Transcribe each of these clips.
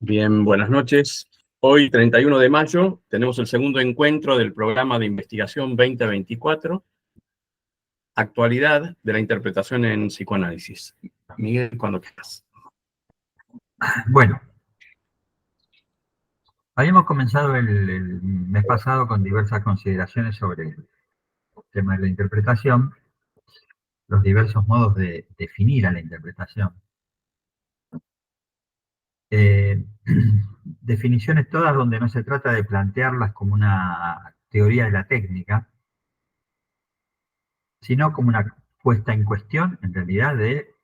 Bien, buenas noches. Hoy, 31 de mayo, tenemos el segundo encuentro del programa de investigación 2024, actualidad de la interpretación en psicoanálisis. Miguel, cuando quieras. Bueno, habíamos comenzado el mes pasado con diversas consideraciones sobre el tema de la interpretación, los diversos modos de definir a la interpretación. Definiciones todas donde no se trata de plantearlas como una teoría de la técnica, sino como una puesta en cuestión, en realidad, de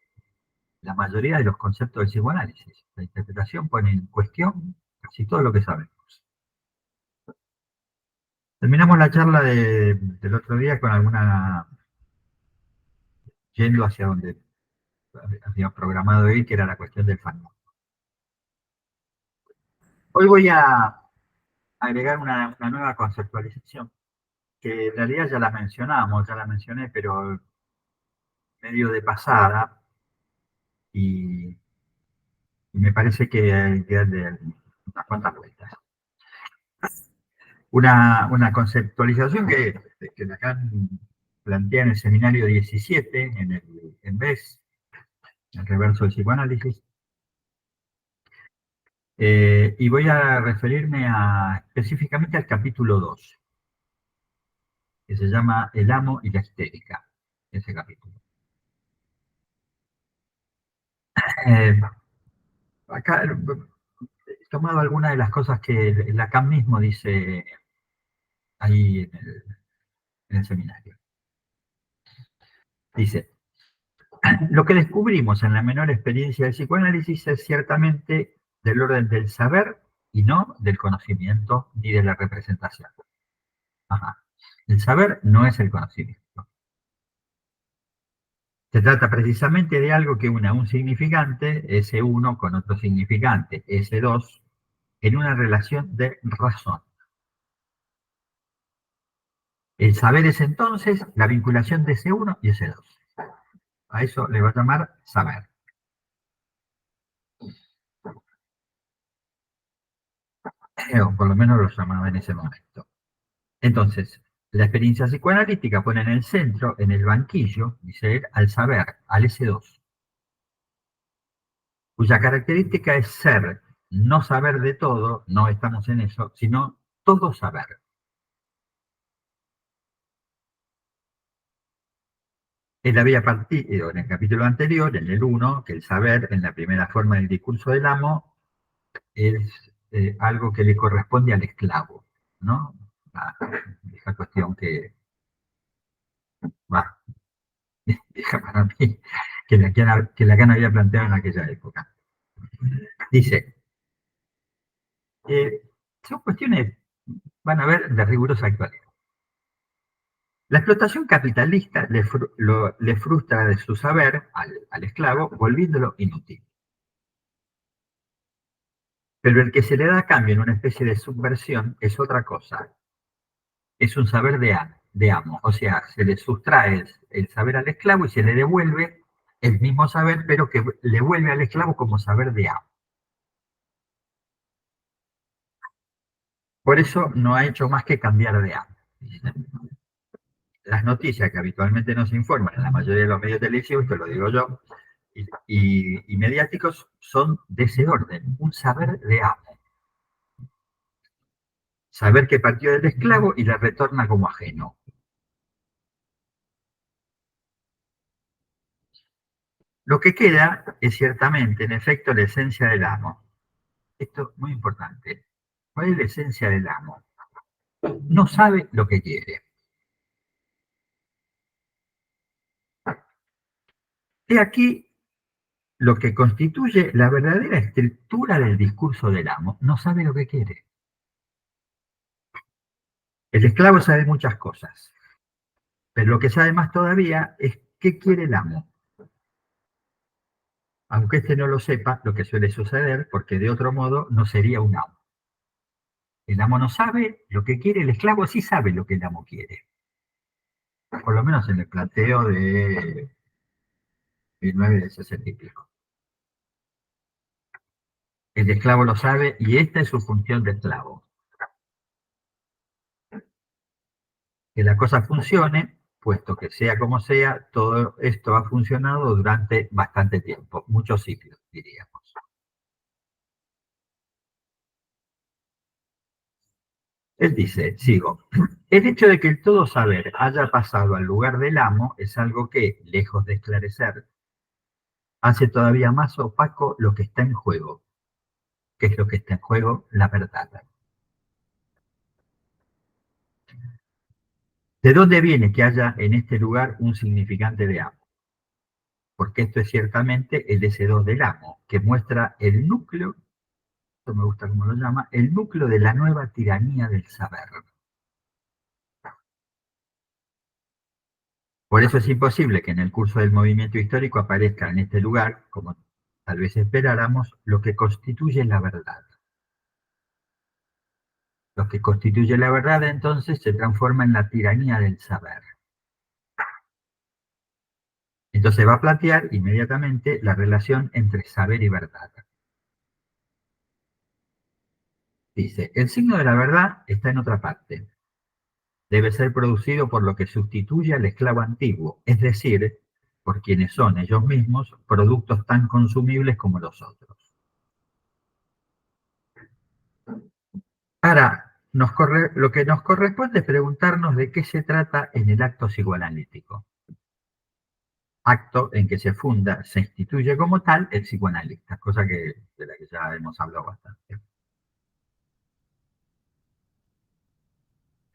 la mayoría de los conceptos del psicoanálisis. La interpretación pone en cuestión casi todo lo que sabemos. Terminamos la charla del otro día con alguna, yendo hacia donde habíamos programado ir, que era la cuestión del fandom. Hoy voy a agregar una nueva conceptualización, que en realidad ya la mencioné, pero medio de pasada, y me parece que hay que darle unas cuantas vueltas. Una conceptualización que Lacan plantea en el seminario 17, en BES, el reverso del psicoanálisis, y voy a referirme específicamente al capítulo 2, que se llama El amo y la histérica, ese capítulo. Acá he tomado algunas de las cosas que Lacan mismo dice ahí en el seminario. Dice: lo que descubrimos en la menor experiencia del psicoanálisis es ciertamente del orden del saber y no del conocimiento ni de la representación. Ajá. El saber no es el conocimiento. Se trata precisamente de algo que une a un significante, S1, con otro significante, S2, en una relación de razón. El saber es entonces la vinculación de S1 y S2. A eso le va a llamar saber. O por lo menos lo llamaba en ese momento. Entonces, la experiencia psicoanalítica pone en el centro, en el banquillo, dice él, al saber, al S2, cuya característica es ser, no saber de todo, no estamos en eso, sino todo saber. Él había partido en el capítulo anterior, en el 1, que el saber, en la primera forma del discurso del amo, es algo que le corresponde al esclavo, ¿no? Esa cuestión que va, deja para mí, que Lacan había planteado en aquella época. Dice, son cuestiones, van a ver, de rigurosa actualidad. La explotación capitalista le frustra de su saber al esclavo, volviéndolo inútil. Pero el que se le da a cambio en una especie de subversión es otra cosa. Es un saber de amo. O sea, se le sustrae el saber al esclavo y se le devuelve el mismo saber, pero que le vuelve al esclavo como saber de amo. Por eso no ha hecho más que cambiar de amo. Las noticias que habitualmente nos informan en la mayoría de los medios televisivos, te lo digo yo, y mediáticos, son de ese orden, un saber de amo. Saber que partió del esclavo y le retorna como ajeno. Lo que queda es ciertamente, en efecto, la esencia del amo. Esto es muy importante. ¿Cuál es la esencia del amo? No sabe lo que quiere. He aquí lo que constituye la verdadera estructura del discurso del amo. No sabe lo que quiere. El esclavo sabe muchas cosas, pero lo que sabe más todavía es qué quiere el amo. Aunque éste no lo sepa, lo que suele suceder, porque de otro modo no sería un amo. El amo no sabe lo que quiere, el esclavo sí sabe lo que el amo quiere. Por lo menos en el planteo de 1960 y pico. El esclavo lo sabe y esta es su función de esclavo. Que la cosa funcione, puesto que sea como sea, todo esto ha funcionado durante bastante tiempo, muchos siglos, diríamos. Él dice, sigo, el hecho de que el todo saber haya pasado al lugar del amo es algo que, lejos de esclarecer, hace todavía más opaco lo que está en juego. ¿Qué es lo que está en juego? La verdad. ¿De dónde viene que haya en este lugar un significante de amo? Porque esto es ciertamente el S2 del amo, que muestra el núcleo, esto me gusta cómo lo llama, el núcleo de la nueva tiranía del saber. Por eso es imposible que en el curso del movimiento histórico aparezca en este lugar, como tal vez esperáramos, lo que constituye la verdad. Lo que constituye la verdad entonces se transforma en la tiranía del saber. Entonces va a plantear inmediatamente la relación entre saber y verdad. Dice, el signo de la verdad está en otra parte. Debe ser producido por lo que sustituye al esclavo antiguo, es decir, por quienes son ellos mismos productos tan consumibles como los otros. Ahora, lo que nos corresponde es preguntarnos de qué se trata en el acto psicoanalítico. Acto en que se funda, se instituye como tal el psicoanalista, cosa de la que ya hemos hablado bastante.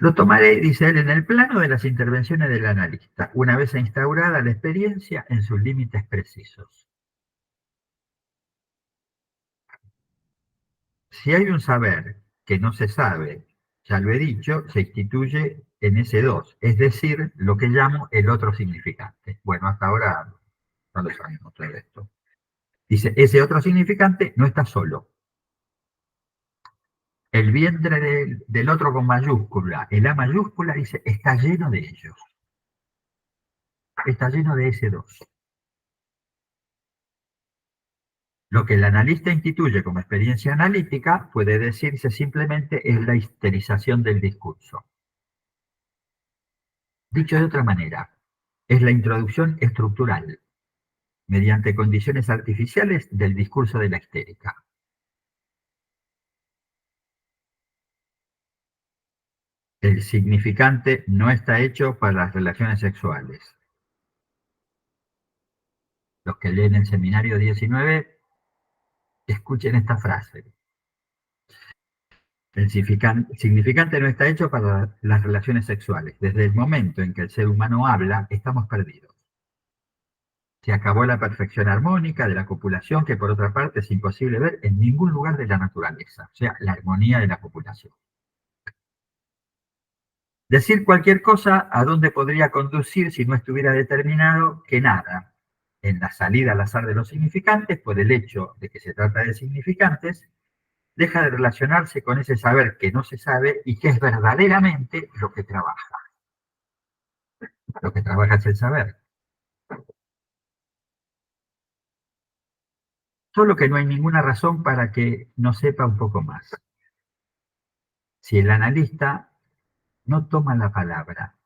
Lo tomaré, dice él, en el plano de las intervenciones del analista, una vez instaurada la experiencia en sus límites precisos. Si hay un saber que no se sabe, ya lo he dicho, se instituye en ese dos, es decir, lo que llamo el otro significante. Bueno, hasta ahora no lo sabemos todo esto. Dice, ese otro significante no está solo. El vientre del otro con mayúscula, el A mayúscula, dice, está lleno de ellos. Está lleno de ese dos. Lo que el analista instituye como experiencia analítica puede decirse simplemente es la histerización del discurso. Dicho de otra manera, es la introducción estructural, mediante condiciones artificiales del discurso de la histérica. El significante no está hecho para las relaciones sexuales. Los que leen el seminario 19, escuchen esta frase. El significante no está hecho para las relaciones sexuales. Desde el momento en que el ser humano habla, estamos perdidos. Se acabó la perfección armónica de la copulación, que por otra parte es imposible ver en ningún lugar de la naturaleza, o sea, la armonía de la copulación. Decir cualquier cosa, ¿a dónde podría conducir si no estuviera determinado que nada? En la salida al azar de los significantes, por el hecho de que se trata de significantes, deja de relacionarse con ese saber que no se sabe y que es verdaderamente lo que trabaja. Lo que trabaja es el saber. Solo que no hay ninguna razón para que no sepa un poco más. Si el analista no toma la palabra,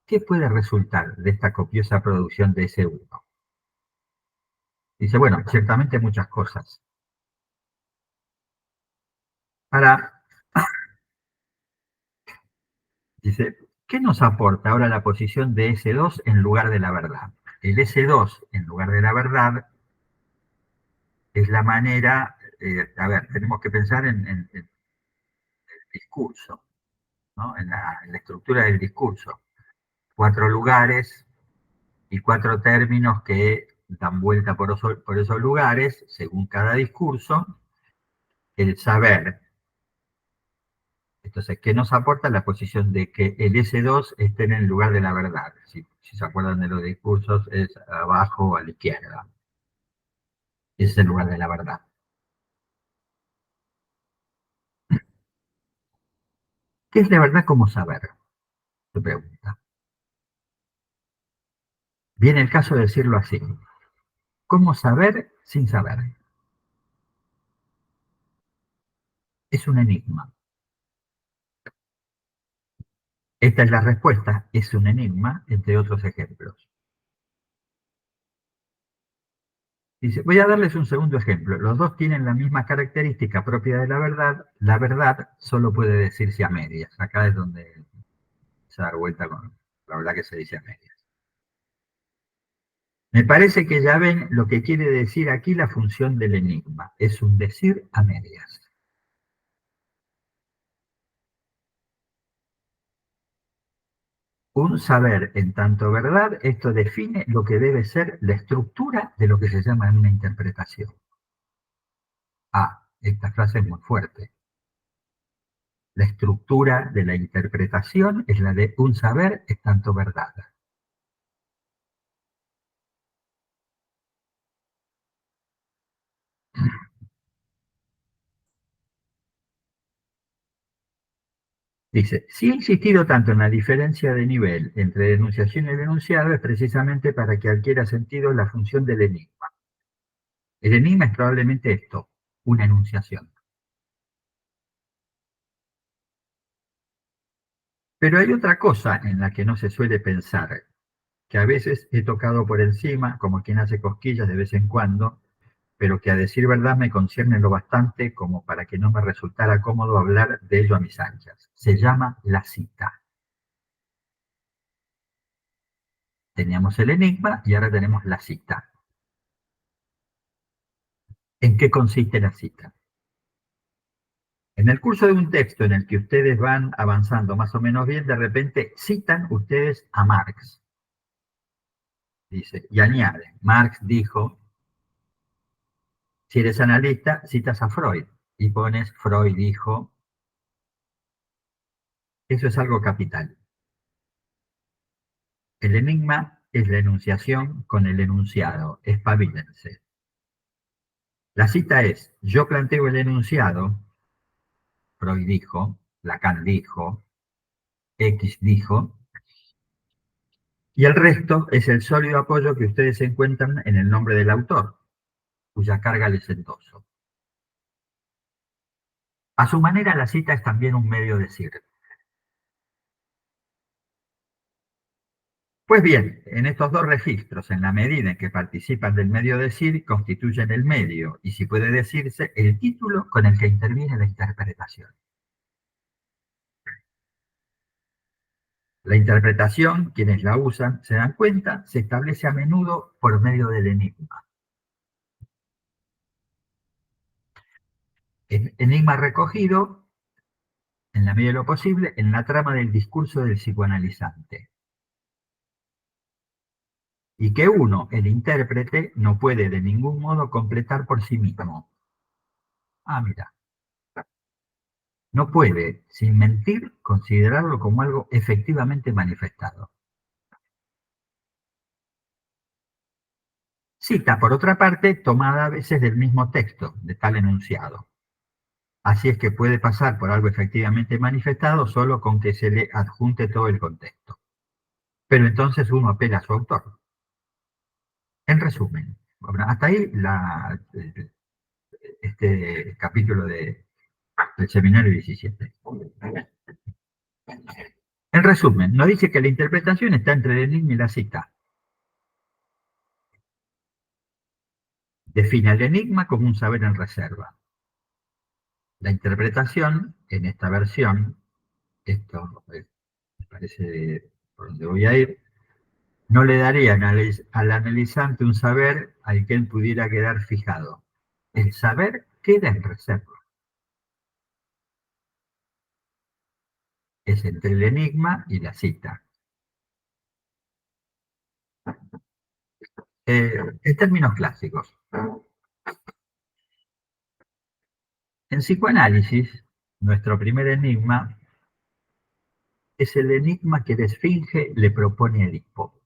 ¿qué puede resultar de esta copiosa producción de ese uno? Dice, bueno, ciertamente muchas cosas. Ahora, dice, ¿qué nos aporta ahora la posición de S2 en lugar de la verdad? El S2 en lugar de la verdad es la manera, a ver, tenemos que pensar en el discurso, ¿no? En la estructura del discurso. 4 lugares y 4 términos que dan vuelta por esos lugares, según cada discurso, el saber. Entonces, ¿qué nos aporta la posición de que el S2 esté en el lugar de la verdad? Si se acuerdan de los discursos, es abajo o a la izquierda. Ese es el lugar de la verdad. ¿Qué es la verdad como saber? Se pregunta. Viene el caso de decirlo así. ¿Cómo saber sin saber? Es un enigma. Esta es la respuesta, es un enigma, entre otros ejemplos. Dice, voy a darles un segundo ejemplo. Los dos tienen la misma característica propia de la verdad. La verdad solo puede decirse a medias. Acá es donde se da vuelta con la verdad que se dice a medias. Me parece que ya ven lo que quiere decir aquí la función del enigma. Es un decir a medias. Un saber en tanto verdad, esto define lo que debe ser la estructura de lo que se llama una interpretación. Esta frase es muy fuerte. La estructura de la interpretación es la de un saber en tanto verdad. Dice, si he insistido tanto en la diferencia de nivel entre enunciación y el enunciado es precisamente para que adquiera sentido la función del enigma. El enigma es probablemente esto, una enunciación. Pero hay otra cosa en la que no se suele pensar, que a veces he tocado por encima, como quien hace cosquillas de vez en cuando, pero que a decir verdad me concierne lo bastante como para que no me resultara cómodo hablar de ello a mis anchas. Se llama la cita. Teníamos el enigma y ahora tenemos la cita. ¿En qué consiste la cita? En el curso de un texto en el que ustedes van avanzando más o menos bien, de repente citan ustedes a Marx. Dice, y añade, Marx dijo, si eres analista, citas a Freud. Y pones, Freud dijo, eso es algo capital. El enigma es la enunciación con el enunciado, espabilense. La cita es, yo planteo el enunciado, Freud dijo, Lacan dijo, X dijo, y el resto es el sólido apoyo que ustedes encuentran en el nombre del autor, cuya carga les endoso. A su manera, la cita es también un medio de decir. Pues bien, en estos dos registros, en la medida en que participan del medio decir, constituyen el medio, y si puede decirse, el título con el que interviene la interpretación. La interpretación, quienes la usan, se dan cuenta, se establece a menudo por medio del enigma. Enigma recogido, en la medida de lo posible, en la trama del discurso del psicoanalizante. Y que uno, el intérprete, no puede de ningún modo completar por sí mismo. Mira. No puede, sin mentir, considerarlo como algo efectivamente manifestado. Cita, por otra parte, tomada a veces del mismo texto, de tal enunciado. Así es que puede pasar por algo efectivamente manifestado solo con que se le adjunte todo el contexto. Pero entonces uno apela a su autor. En resumen, bueno, hasta ahí este capítulo del seminario 17. En resumen, nos dice que la interpretación está entre el enigma y la cita. Define el enigma como un saber en reserva. La interpretación, en esta versión, esto me parece por donde voy a ir, no le daría al analizante un saber al que él pudiera quedar fijado. El saber queda en reserva. Es entre el enigma y la cita. En términos clásicos. En psicoanálisis, nuestro primer enigma es el enigma que la esfinge le propone a Edipo.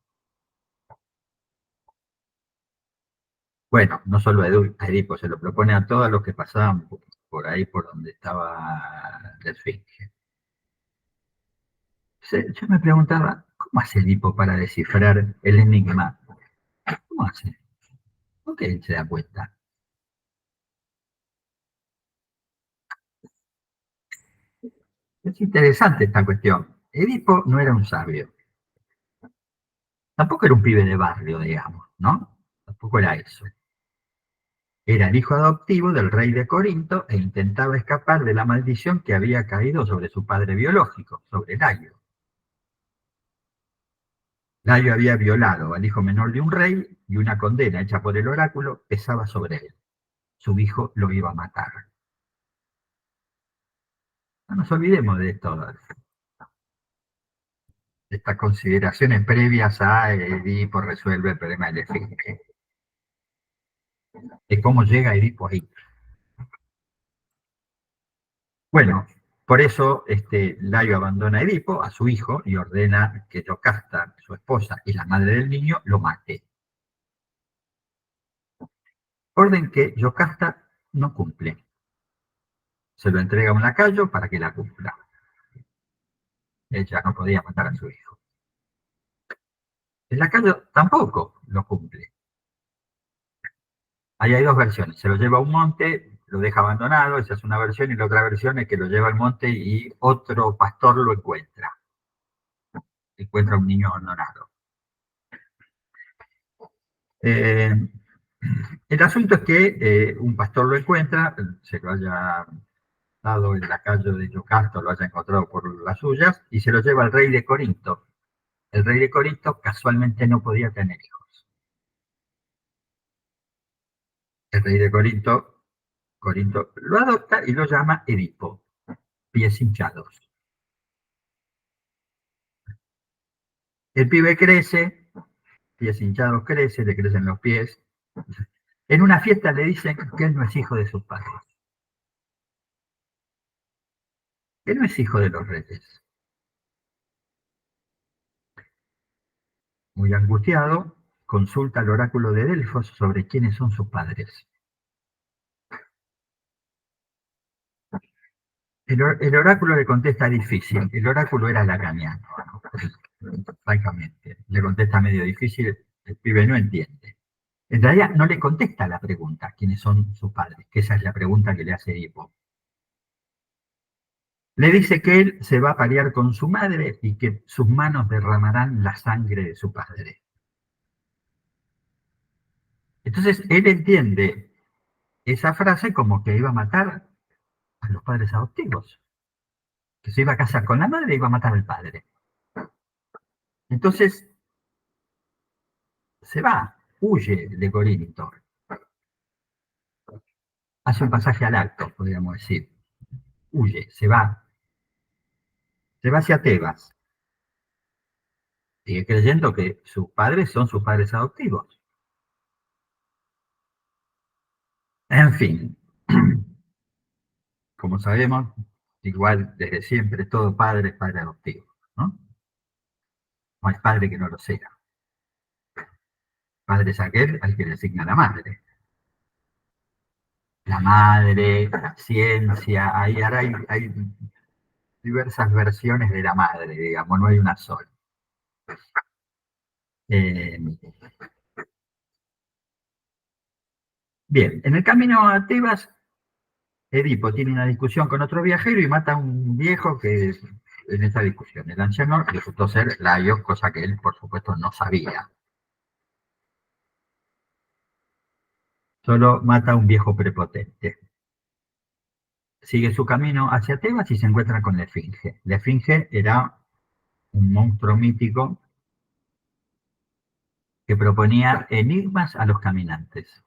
Bueno, no solo a Edipo, se lo propone a todos los que pasaban por ahí por donde estaba la esfinge. Yo me preguntaba, ¿cómo hace Edipo para descifrar el enigma? ¿Cómo hace? qué él se da cuenta? Es interesante esta cuestión. Edipo no era un sabio. Tampoco era un pibe de barrio, digamos, ¿no? Tampoco era eso. Era el hijo adoptivo del rey de Corinto e intentaba escapar de la maldición que había caído sobre su padre biológico, sobre Layo. Layo había violado al hijo menor de un rey y una condena hecha por el oráculo pesaba sobre él. Su hijo lo iba a matar. No nos olvidemos de todas estas consideraciones previas a Edipo resuelve el problema del esfinge, de cómo llega Edipo ahí. Bueno, por eso Layo abandona a Edipo, a su hijo, y ordena que Yocasta, su esposa y la madre del niño, lo mate. Orden que Yocasta no cumple. Se lo entrega a un lacayo para que la cumpla. Ella no podía matar a su hijo. El lacayo tampoco lo cumple. Ahí hay dos versiones. Se lo lleva a un monte, lo deja abandonado, esa es una versión, y la otra versión es que lo lleva al monte y otro pastor lo encuentra. Encuentra a un niño abandonado. Eh, el asunto es que un pastor lo encuentra, se lo haya dado en la calle de Yocasta, lo haya encontrado por las suyas, y se lo lleva al rey de Corinto. El rey de Corinto casualmente no podía tener hijos. El rey de Corinto lo adopta y lo llama Edipo, pies hinchados. El pibe crece, pies hinchados crece, le crecen los pies. En una fiesta le dicen que él no es hijo de sus padres. Él no es hijo de los reyes. Muy angustiado, consulta al oráculo de Delfos sobre quiénes son sus padres. El oráculo le contesta difícil. El oráculo era lacaniano, ¿no? Francamente. Le contesta medio difícil, el pibe no entiende. En realidad no le contesta la pregunta, quiénes son sus padres, que esa es la pregunta que le hace Edipo. Le dice que él se va a pelear con su madre y que sus manos derramarán la sangre de su padre. Entonces él entiende esa frase como que iba a matar a los padres adoptivos, que se iba a casar con la madre y iba a matar al padre. Entonces se va, huye de Corinto, hace un pasaje al alto, podríamos decir, huye, se va hacia Tebas, sigue creyendo que sus padres son sus padres adoptivos. En fin, como sabemos, igual desde siempre todo padre es padre adoptivo, ¿no? No hay padre que no lo sea. Padre es aquel al que le asigna la madre. La madre, la ciencia, ahora hay diversas versiones de la madre, digamos, no hay una sola. Eh, bien, en el camino a Tebas, Edipo tiene una discusión con otro viajero y mata a un viejo que en esa discusión. El anciano resultó ser Layo, cosa que él, por supuesto, no sabía. Solo mata a un viejo prepotente. Sigue su camino hacia Tebas y se encuentra con la Esfinge. La Esfinge era un monstruo mítico que proponía enigmas a los caminantes.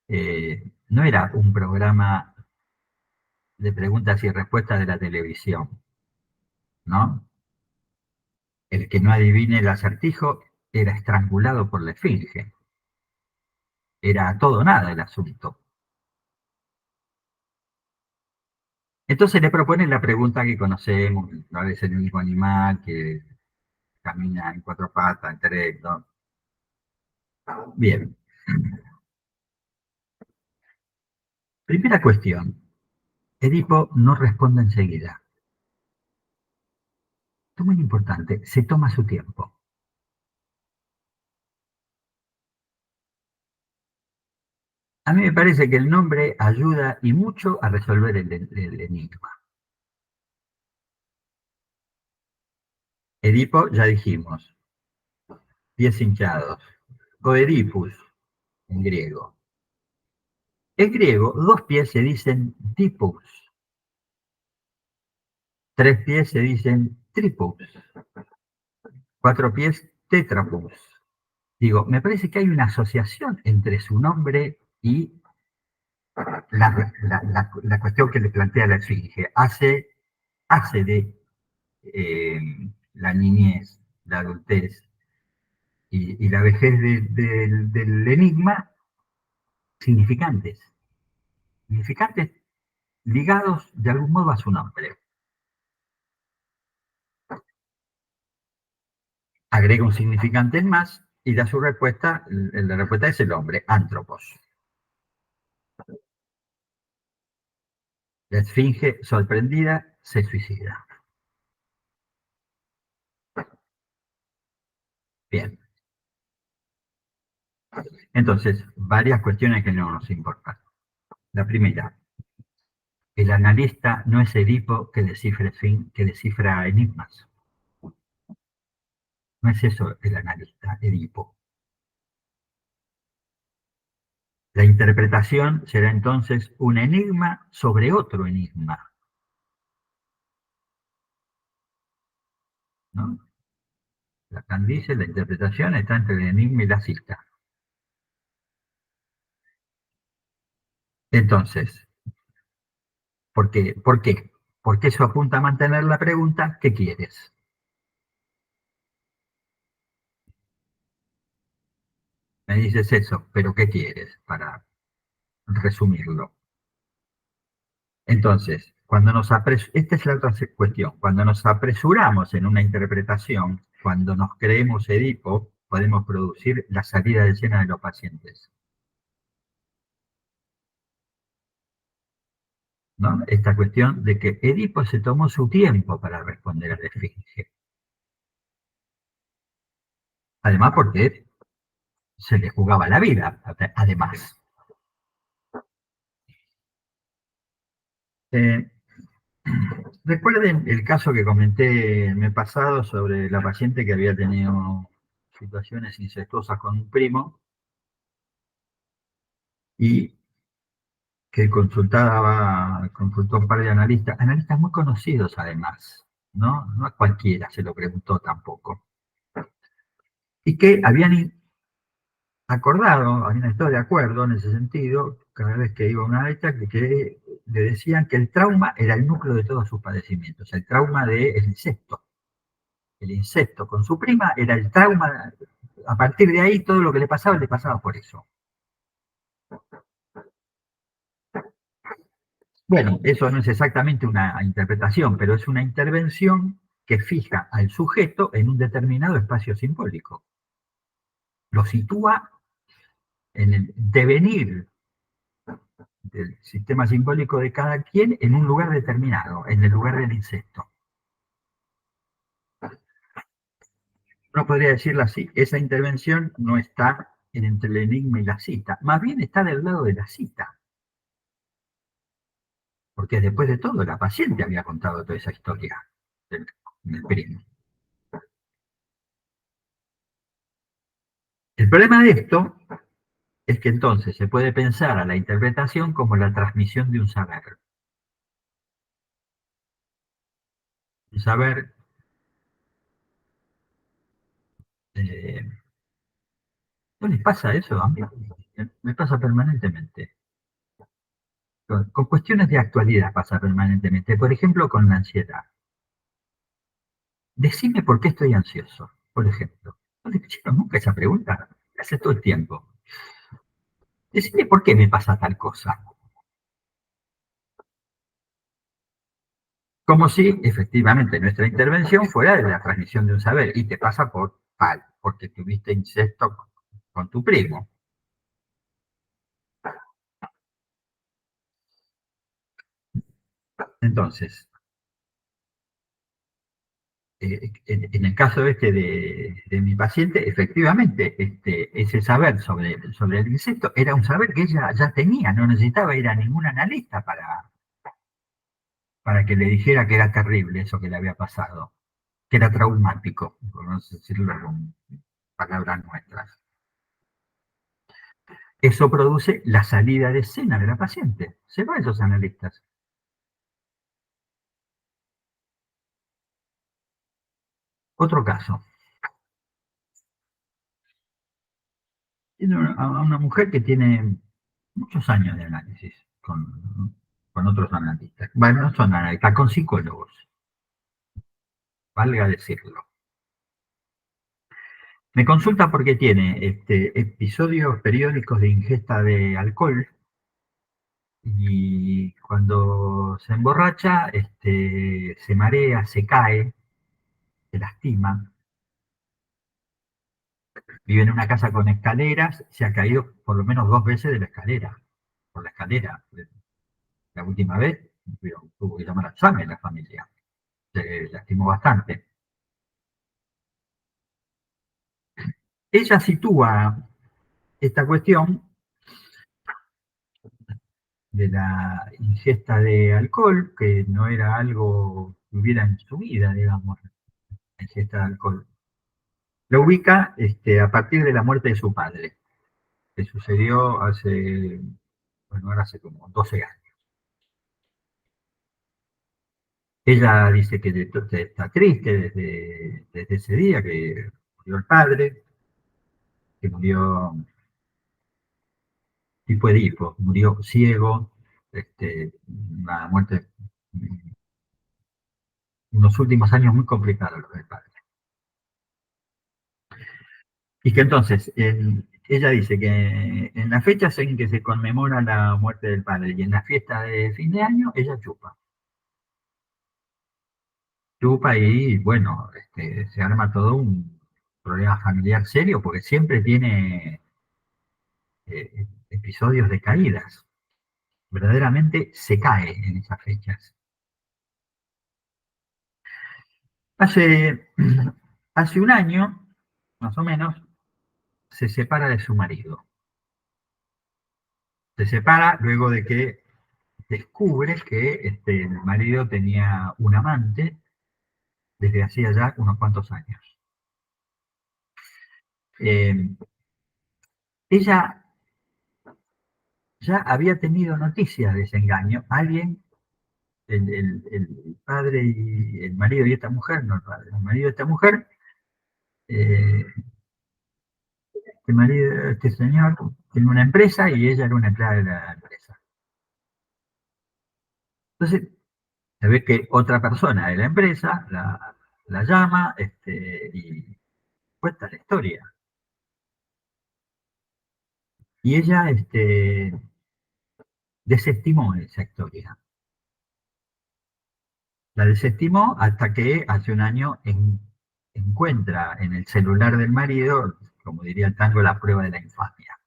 No era un programa de preguntas y respuestas de la televisión, ¿no? El que no adivine el acertijo era estrangulado por la Esfinge. Era todo o nada el asunto. Entonces le proponen la pregunta que conocemos, ¿no? Es el único animal que camina en cuatro patas, en tres, ¿no? Bien. Primera cuestión. Edipo no responde enseguida. Esto es muy importante, se toma su tiempo. A mí me parece que el nombre ayuda y mucho a resolver el enigma. Edipo, ya dijimos, pies hinchados. O Edipus, en griego. En griego, dos pies se dicen dipus, tres pies se dicen tripus, cuatro pies tetrapus. Digo, me parece que hay una asociación entre su nombre y la cuestión que le plantea la Esfinge. Hace de eh, la niñez, la adultez y la vejez del enigma significantes. Significantes ligados de algún modo a su nombre. Agrega un significante en más y da su respuesta, la respuesta es el hombre, antropos. La esfinge, sorprendida, se suicida. Bien. Entonces, varias cuestiones que no nos importan. La primera, el analista no es Edipo que descifra enigmas. No es eso el analista, Edipo. La interpretación será entonces un enigma sobre otro enigma, ¿no? Lacan dice, la interpretación está entre el enigma y la cita. Entonces, ¿por qué? ¿Por qué? Porque eso apunta a mantener la pregunta, ¿qué quieres? Me dices eso, pero ¿qué quieres? Para resumirlo. Entonces, esta es la otra cuestión, cuando nos apresuramos en una interpretación, cuando nos creemos Edipo, podemos producir la salida de escena de los pacientes, ¿no? Esta cuestión de que Edipo se tomó su tiempo para responder a la esfinge. Además porque se le jugaba la vida, además. Eh, Recuerden el caso que comenté en el pasado sobre la paciente que había tenido situaciones incestuosas con un primo y que consultó a un par de analistas muy conocidos además, ¿no? No a cualquiera se lo preguntó tampoco. Y que habían estado de acuerdo en ese sentido, cada vez que iba a una analista, que le decían que el trauma era el núcleo de todos sus padecimientos, el trauma del insecto. El insecto con su prima era el trauma, a partir de ahí todo lo que le pasaba por eso. Bueno, eso no es exactamente una interpretación, pero es una intervención que fija al sujeto en un determinado espacio simbólico. Lo sitúa en el devenir del sistema simbólico de cada quien en un lugar determinado, en el lugar del insecto. Uno podría decirlo así, esa intervención no está entre el enigma y la cita, más bien está del lado de la cita, porque después de todo la paciente había contado toda esa historia del primo. El problema de esto es que entonces se puede pensar a la interpretación como la transmisión de un saber. Un saber, eh, ¿no les pasa eso a mí? Me pasa permanentemente. Con cuestiones de actualidad pasa permanentemente. Por ejemplo, con la ansiedad. Decime por qué estoy ansioso, por ejemplo. No le hicieron nunca esa pregunta. Hace todo el tiempo. Decime por qué me pasa tal cosa. Como si efectivamente nuestra intervención fuera de la transmisión de un saber y te pasa por tal, porque tuviste incesto con tu primo. Entonces, en el caso este de mi paciente, efectivamente, ese saber sobre el insecto era un saber que ella ya tenía, no necesitaba ir a ningún analista para que le dijera que era terrible eso que le había pasado, que era traumático, por no decirlo con palabras nuestras. Eso produce la salida de escena de la paciente. Se va a esos analistas. Otro caso. Tiene a una mujer que tiene muchos años de análisis con otros analistas. Bueno, no son analistas, con psicólogos, valga decirlo. Me consulta porque tiene episodios periódicos de ingesta de alcohol y cuando se emborracha se marea, se cae, se lastima. Vive en una casa con escaleras, se ha caído por lo menos 2 veces de la escalera, por la escalera. La última vez tuvo que llamar a examen la familia, se lastimó bastante. Ella sitúa esta cuestión de la ingesta de alcohol, que no era algo que hubiera en su vida, digamos, la ingesta de alcohol. Lo ubica a partir de la muerte de su padre, que sucedió hace, bueno, ahora hace como 12 años. Ella dice que está triste desde ese día que murió el padre, que murió tipo Edipo, murió ciego, una muerte, unos últimos años muy complicados los del padre. Y que entonces, ella dice que en las fechas en que se conmemora la muerte del padre y en la fiesta de fin de año, ella chupa. Chupa y, bueno, se arma todo un problema familiar serio porque siempre tiene episodios de caídas. Verdaderamente se cae en esas fechas. Hace, hace un año, más o menos, se separa de su marido. Se separa luego de que descubre que el marido tenía un amante desde hacía ya unos cuantos años. Eh, ella ya había tenido noticias de ese engaño. Alguien, el padre y el marido y esta mujer, no el padre, el marido de esta mujer, eh, este señor tiene una empresa y ella era una empleada de la empresa. Entonces, se ve que otra persona de la empresa la llama y cuenta la historia. Y ella desestimó esa historia. La desestimó hasta que hace un año encuentra en el celular del marido, como diría el tango, la prueba de la infamia.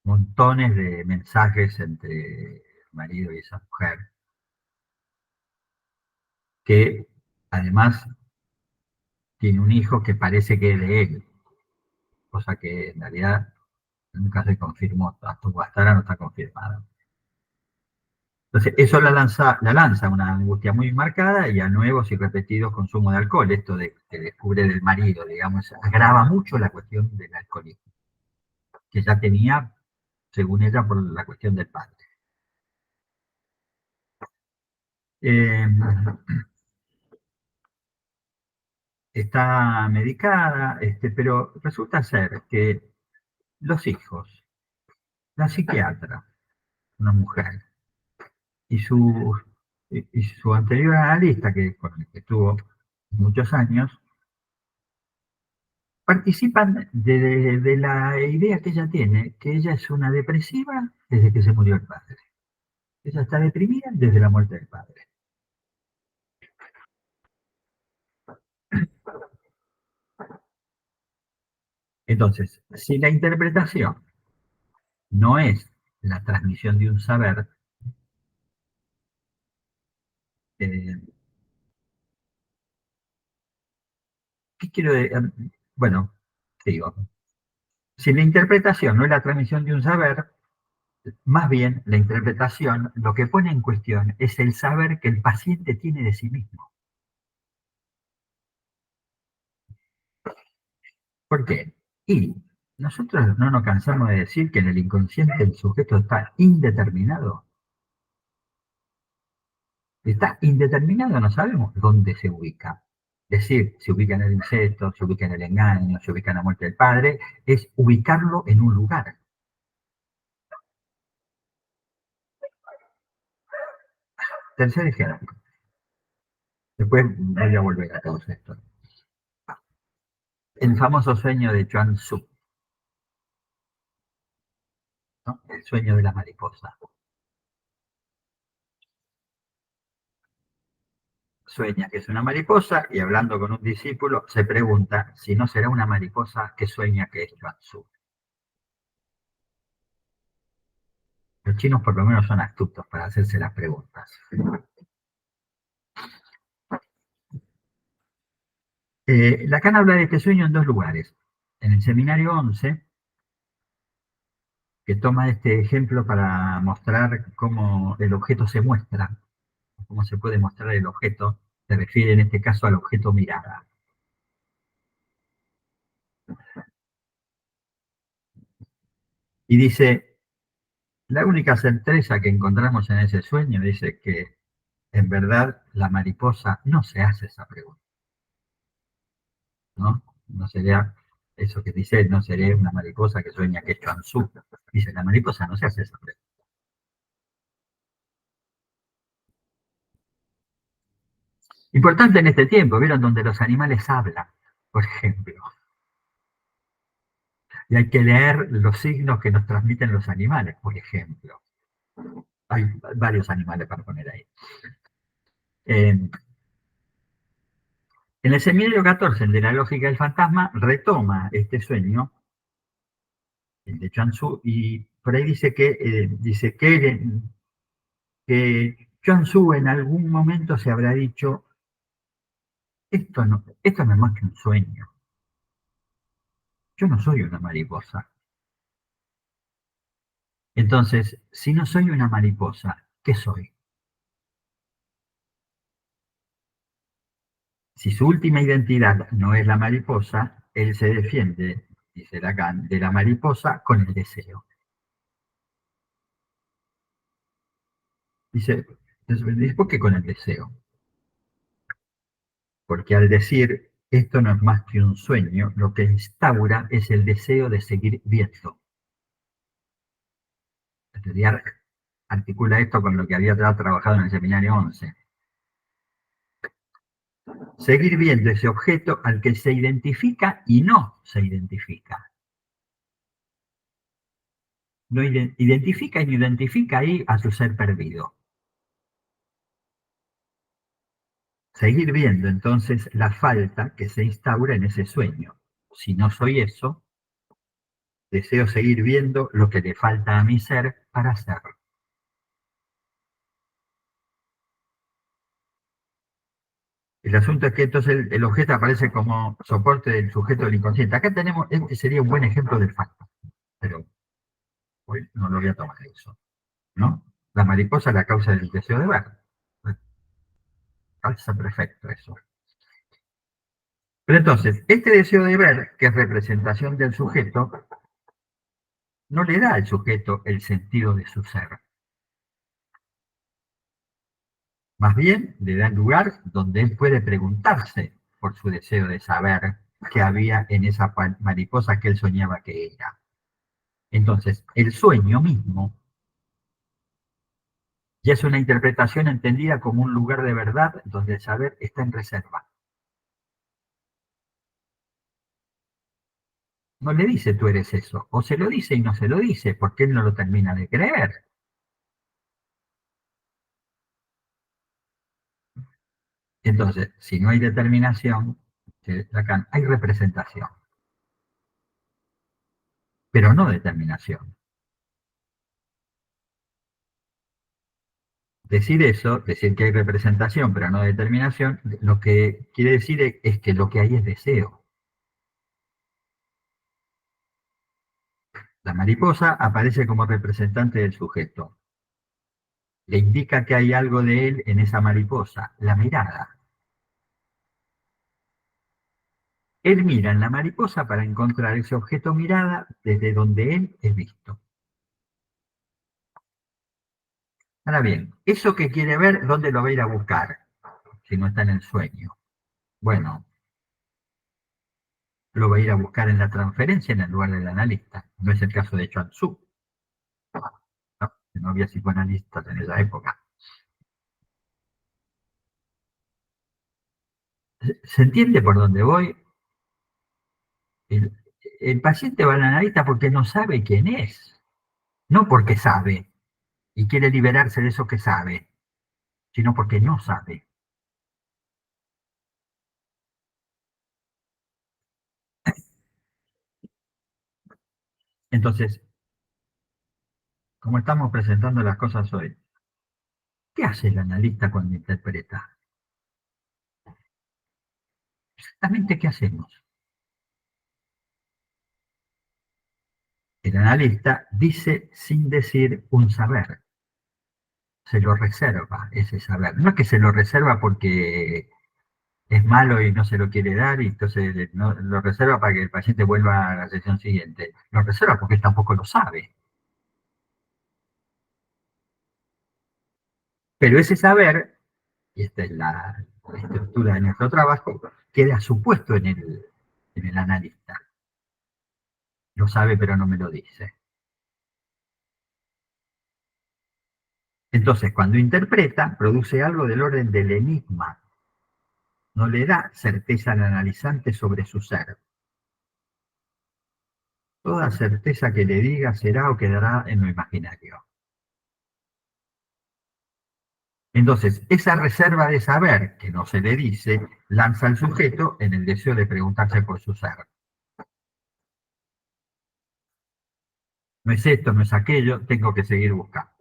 Montones de mensajes entre el marido y esa mujer, que además tiene un hijo que parece que es de él, cosa que en realidad nunca se confirmó, hasta ahora no está confirmada. Entonces, eso la lanza a una angustia muy marcada y a nuevos y repetidos consumos de alcohol. Esto que descubre del marido, digamos, agrava mucho la cuestión del alcoholismo, que ya tenía, según ella, por la cuestión del padre. Eh, Está medicada, pero resulta ser que los hijos, la psiquiatra, una mujer, y su anterior analista, con el que estuvo muchos años, participan de la idea que ella tiene, que ella es una depresiva desde que se murió el padre. Ella está deprimida desde la muerte del padre. Entonces, si la interpretación no es la transmisión de un saber, eh, ¿Qué quiero decir? Bueno, digo, si la interpretación no es la transmisión de un saber, más bien la interpretación lo que pone en cuestión es el saber que el paciente tiene de sí mismo. ¿Por qué? Y nosotros no nos cansamos de decir que en el inconsciente el sujeto está indeterminado. Está indeterminado, no sabemos dónde se ubica. Es decir, se ubica en el incesto, se ubica en el engaño, se ubica en la muerte del padre, es ubicarlo en un lugar. Tercer ejemplo. Después voy a volver a todo esto. El famoso sueño de Chuang Tzu, ¿no? El sueño de la mariposa. Sueña que es una mariposa y hablando con un discípulo se pregunta si no será una mariposa que sueña que es Chuang Tzu. Los chinos por lo menos son astutos para hacerse las preguntas. Lacan habla de este sueño en dos lugares. En el seminario 11, que toma este ejemplo para mostrar cómo el objeto se muestra, cómo se puede mostrar el objeto, se refiere en este caso al objeto mirada. Y dice, la única certeza que encontramos en ese sueño dice que en verdad la mariposa no se hace esa pregunta, ¿no? No sería eso que dice, no sería una mariposa que sueña que es Chuang Tzu. Dice, la mariposa no se hace esa pregunta. Importante en este tiempo, ¿vieron? Donde los animales hablan, por ejemplo. Y hay que leer los signos que nos transmiten los animales, por ejemplo. Hay varios animales para poner ahí. En el seminario 14, el de la lógica del fantasma, retoma este sueño, el de Chuang Tzu, y por ahí dice que Chuang Tzu en algún momento se habrá dicho, esto no es más que un sueño. Yo no soy una mariposa. Entonces, si no soy una mariposa, ¿qué soy? Si su última identidad no es la mariposa, él se defiende, dice Lacan, de la mariposa con el deseo. Dice, ¿por qué con el deseo? Porque al decir esto no es más que un sueño, lo que instaura es el deseo de seguir viendo. Estudiar articula esto con lo que había trabajado en el seminario 11. Seguir viendo ese objeto al que se identifica y no se identifica. No identifica y no identifica ahí a su ser perdido. Seguir viendo entonces la falta que se instaura en ese sueño. Si no soy eso, deseo seguir viendo lo que le falta a mi ser para hacerlo. El asunto es que entonces el objeto aparece como soporte del sujeto del inconsciente. Acá tenemos, este sería un buen ejemplo del facto, pero hoy no lo voy a tomar eso, ¿no? La mariposa es la causa del deseo de ver. Calza perfecto eso. Pero entonces, este deseo de ver, que es representación del sujeto, no le da al sujeto el sentido de su ser. Más bien, le da el lugar donde él puede preguntarse por su deseo de saber qué había en esa mariposa que él soñaba que era. Entonces, el sueño mismo ya es una interpretación entendida como un lugar de verdad donde el saber está en reserva. No le dice tú eres eso, o se lo dice y no se lo dice, porque él no lo termina de creer. Entonces, si no hay determinación, Lacan, hay representación, pero no determinación. Decir eso, decir que hay representación pero no determinación, lo que quiere decir es que lo que hay es deseo. La mariposa aparece como representante del sujeto. Le indica que hay algo de él en esa mariposa, la mirada. Él mira en la mariposa para encontrar ese objeto mirada desde donde él es visto. Ahora bien, eso que quiere ver, ¿dónde lo va a ir a buscar? Si no está en el sueño. Bueno, lo va a ir a buscar en la transferencia en el lugar del analista. No es el caso de Chuang Tzu, ¿no? No había psicoanalistas en esa época. ¿Se entiende por dónde voy? El, el paciente va al analista porque no sabe quién es, no porque sabe y quiere liberarse de eso que sabe, sino porque no sabe. Entonces, como estamos presentando las cosas hoy, ¿qué hace el analista cuando interpreta? Exactamente, ¿qué hacemos? El analista dice sin decir un saber, se lo reserva ese saber. No es que se lo reserva porque es malo y no se lo quiere dar y entonces no, lo reserva para que el paciente vuelva a la sesión siguiente. Lo reserva porque él tampoco lo sabe. Pero ese saber, y esta es la estructura de nuestro trabajo, queda supuesto en el analista. Lo sabe pero no me lo dice. Entonces, cuando interpreta, produce algo del orden del enigma. No le da certeza al analizante sobre su ser. Toda certeza que le diga será o quedará en lo imaginario. Entonces, esa reserva de saber que no se le dice, lanza al sujeto en el deseo de preguntarse por su ser. No es esto, no es aquello, tengo que seguir buscando.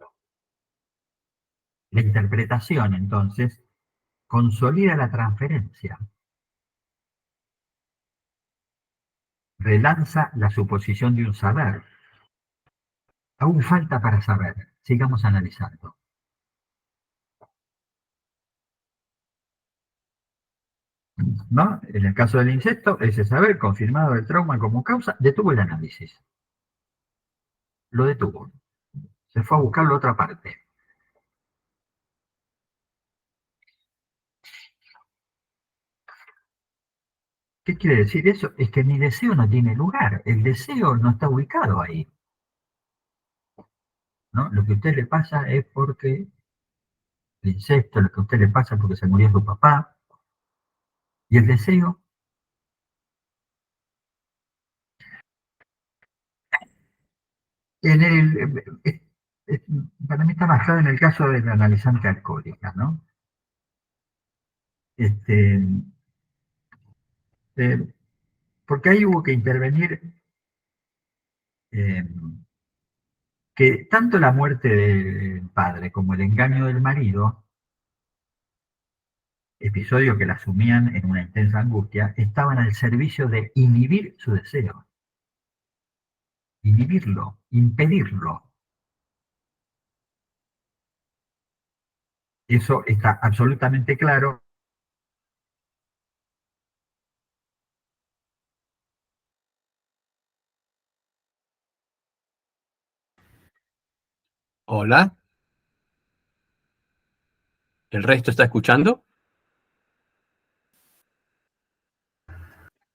La interpretación, entonces, consolida la transferencia, relanza la suposición de un saber. Aún falta para saber, sigamos analizando. ¿No? En el caso del insecto, ese saber, confirmado el trauma como causa, detuvo el análisis. Lo detuvo. Se fue a buscar la otra parte. ¿Qué quiere decir eso? Es que mi deseo no tiene lugar. El deseo no está ubicado ahí. ¿No? Lo que a usted le pasa es porque el insecto, lo que a usted le pasa es porque se murió su papá. Y el deseo, en eh, para mí está basado en el caso de la analizante alcohólica, ¿no? Este, eh, porque ahí hubo que intervenir eh, que tanto la muerte del padre como el engaño del marido, episodio que la asumían en una intensa angustia, estaban al servicio de inhibir su deseo, inhibirlo, impedirlo. Eso está absolutamente claro. Hola, ¿el resto está escuchando?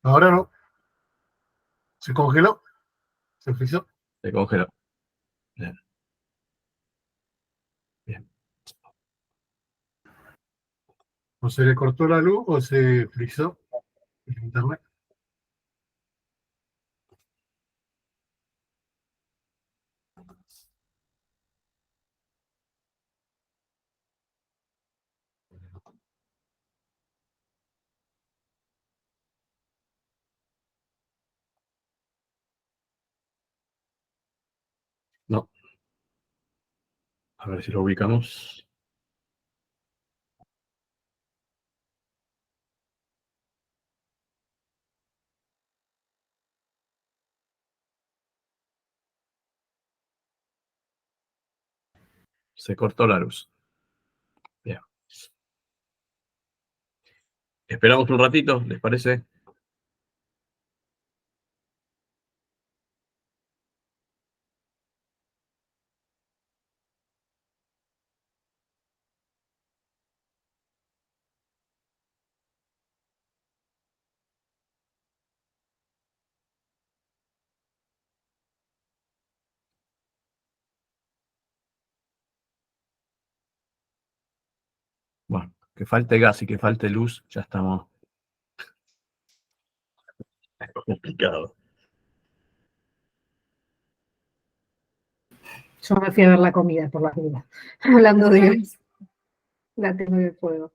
Ahora no, se congeló, se frizó. Se congeló. Bien, bien. O se le cortó la luz o se frizó el internet. No, a ver si lo ubicamos. Se cortó la luz. Bien. Esperamos un ratito, ¿les parece? Bueno, que falte gas y que falte luz, ya estamos complicados. Yo me fui a ver la comida por las dudas. Hablando de gas, la tengo de fuego.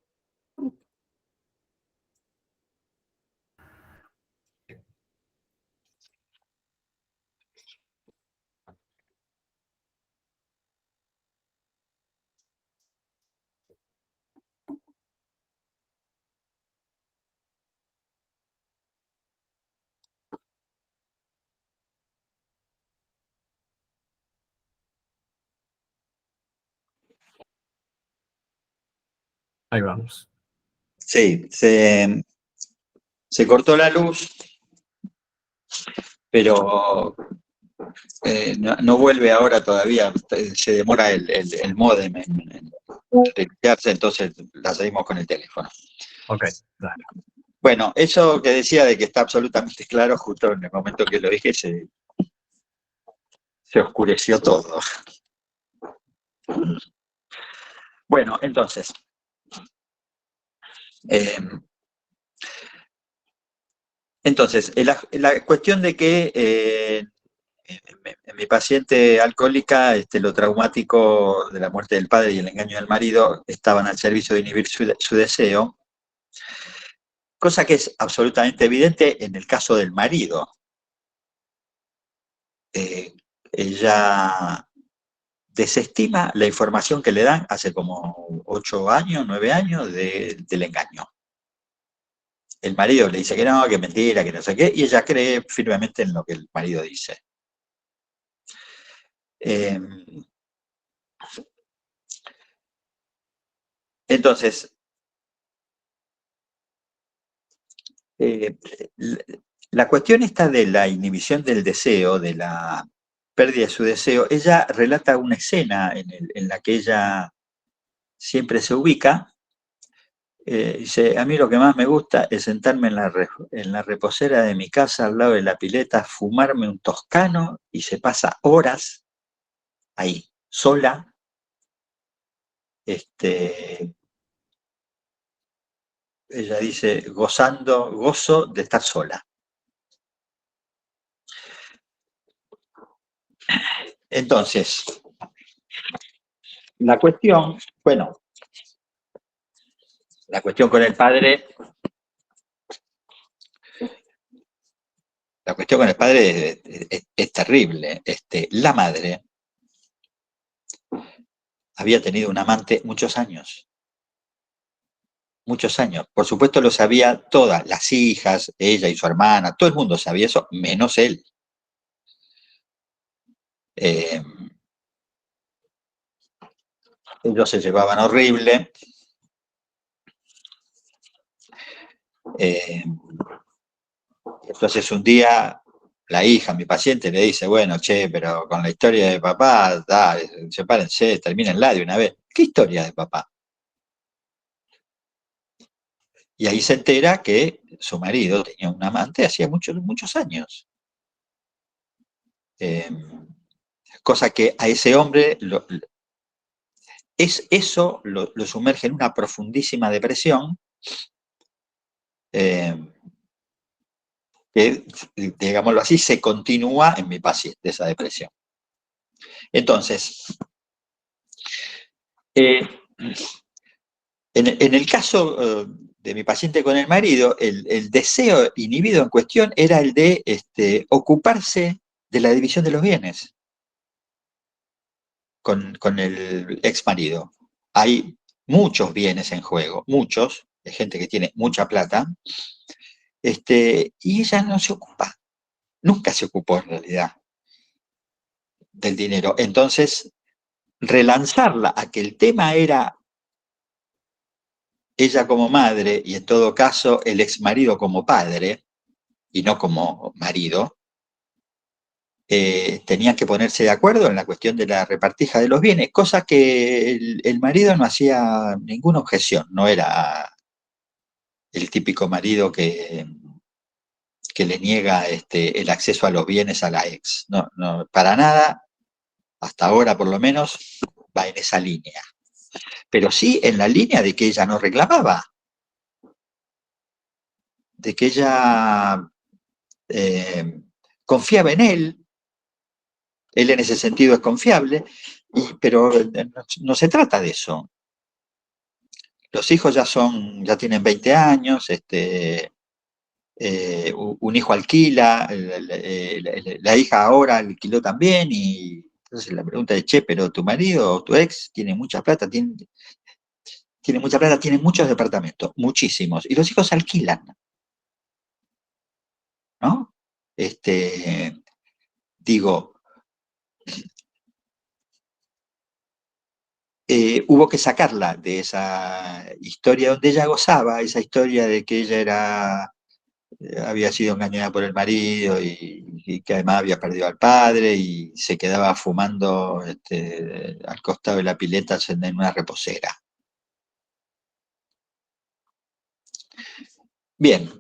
Ahí vamos. Sí, se cortó la luz, pero no vuelve ahora todavía, se demora el módem en reiniciarse, entonces la seguimos con el teléfono. Ok, dale. Bueno, eso que decía de que está absolutamente claro, justo en el momento que lo dije se oscureció todo. Bueno, entonces, la cuestión de que en mi paciente alcohólica, lo traumático de la muerte del padre y el engaño del marido estaban al servicio de inhibir su deseo, cosa que es absolutamente evidente en el caso del marido. Ella desestima la información que le dan hace como 8 años, 9 años del engaño. El marido le dice que no, que es mentira, que no sé qué, y ella cree firmemente en lo que el marido dice. Entonces, la cuestión esta de la inhibición del deseo, de la pérdida de su deseo, ella relata una escena en la que ella siempre se ubica. Dice, a mí lo que más me gusta es sentarme en la reposera de mi casa al lado de la pileta, fumarme un toscano y se pasa horas ahí, sola. Ella dice, gozo de estar sola. Entonces, la cuestión con el padre, es terrible. La madre había tenido un amante muchos años. Muchos años. Por supuesto lo sabía todas, las hijas, ella y su hermana, todo el mundo sabía eso, menos él. Ellos se llevaban horrible. Entonces un día la hija, mi paciente, le dice, bueno, che, pero con la historia de papá, sepárense, termínenla de una vez. ¿Qué historia de papá? Y ahí se entera que su marido tenía un amante hacía muchos, muchos años. Cosa que a ese hombre eso lo sumerge en una profundísima depresión, que, digámoslo así, se continúa en mi paciente, esa depresión. Entonces, en el caso de mi paciente con el marido, el deseo inhibido en cuestión era el de ocuparse de la división de los bienes con el ex marido. Hay muchos bienes en juego, muchos, de gente que tiene mucha plata, y ella no se ocupa, nunca se ocupó en realidad del dinero. Entonces, relanzarla a que el tema era ella como madre y en todo caso el exmarido como padre y no como marido, tenían que ponerse de acuerdo en la cuestión de la repartija de los bienes, cosa que el marido no hacía ninguna objeción, no era el típico marido que le niega el acceso a los bienes a la ex. No, no, para nada, hasta ahora por lo menos, va en esa línea. Pero sí en la línea de que ella no reclamaba, de que ella confiaba en él en ese sentido es confiable, pero no se trata de eso. Los hijos ya tienen 20 años, un hijo alquila, la hija ahora alquiló también, y entonces la pregunta es, che, pero tu marido o tu ex tiene mucha plata, tiene mucha plata, tiene muchos departamentos, muchísimos, y los hijos alquilan, ¿no? Digo, hubo que sacarla de esa historia donde ella gozaba, esa historia de que ella había sido engañada por el marido y que además había perdido al padre y se quedaba fumando al costado de la pileta en una reposera. Bien.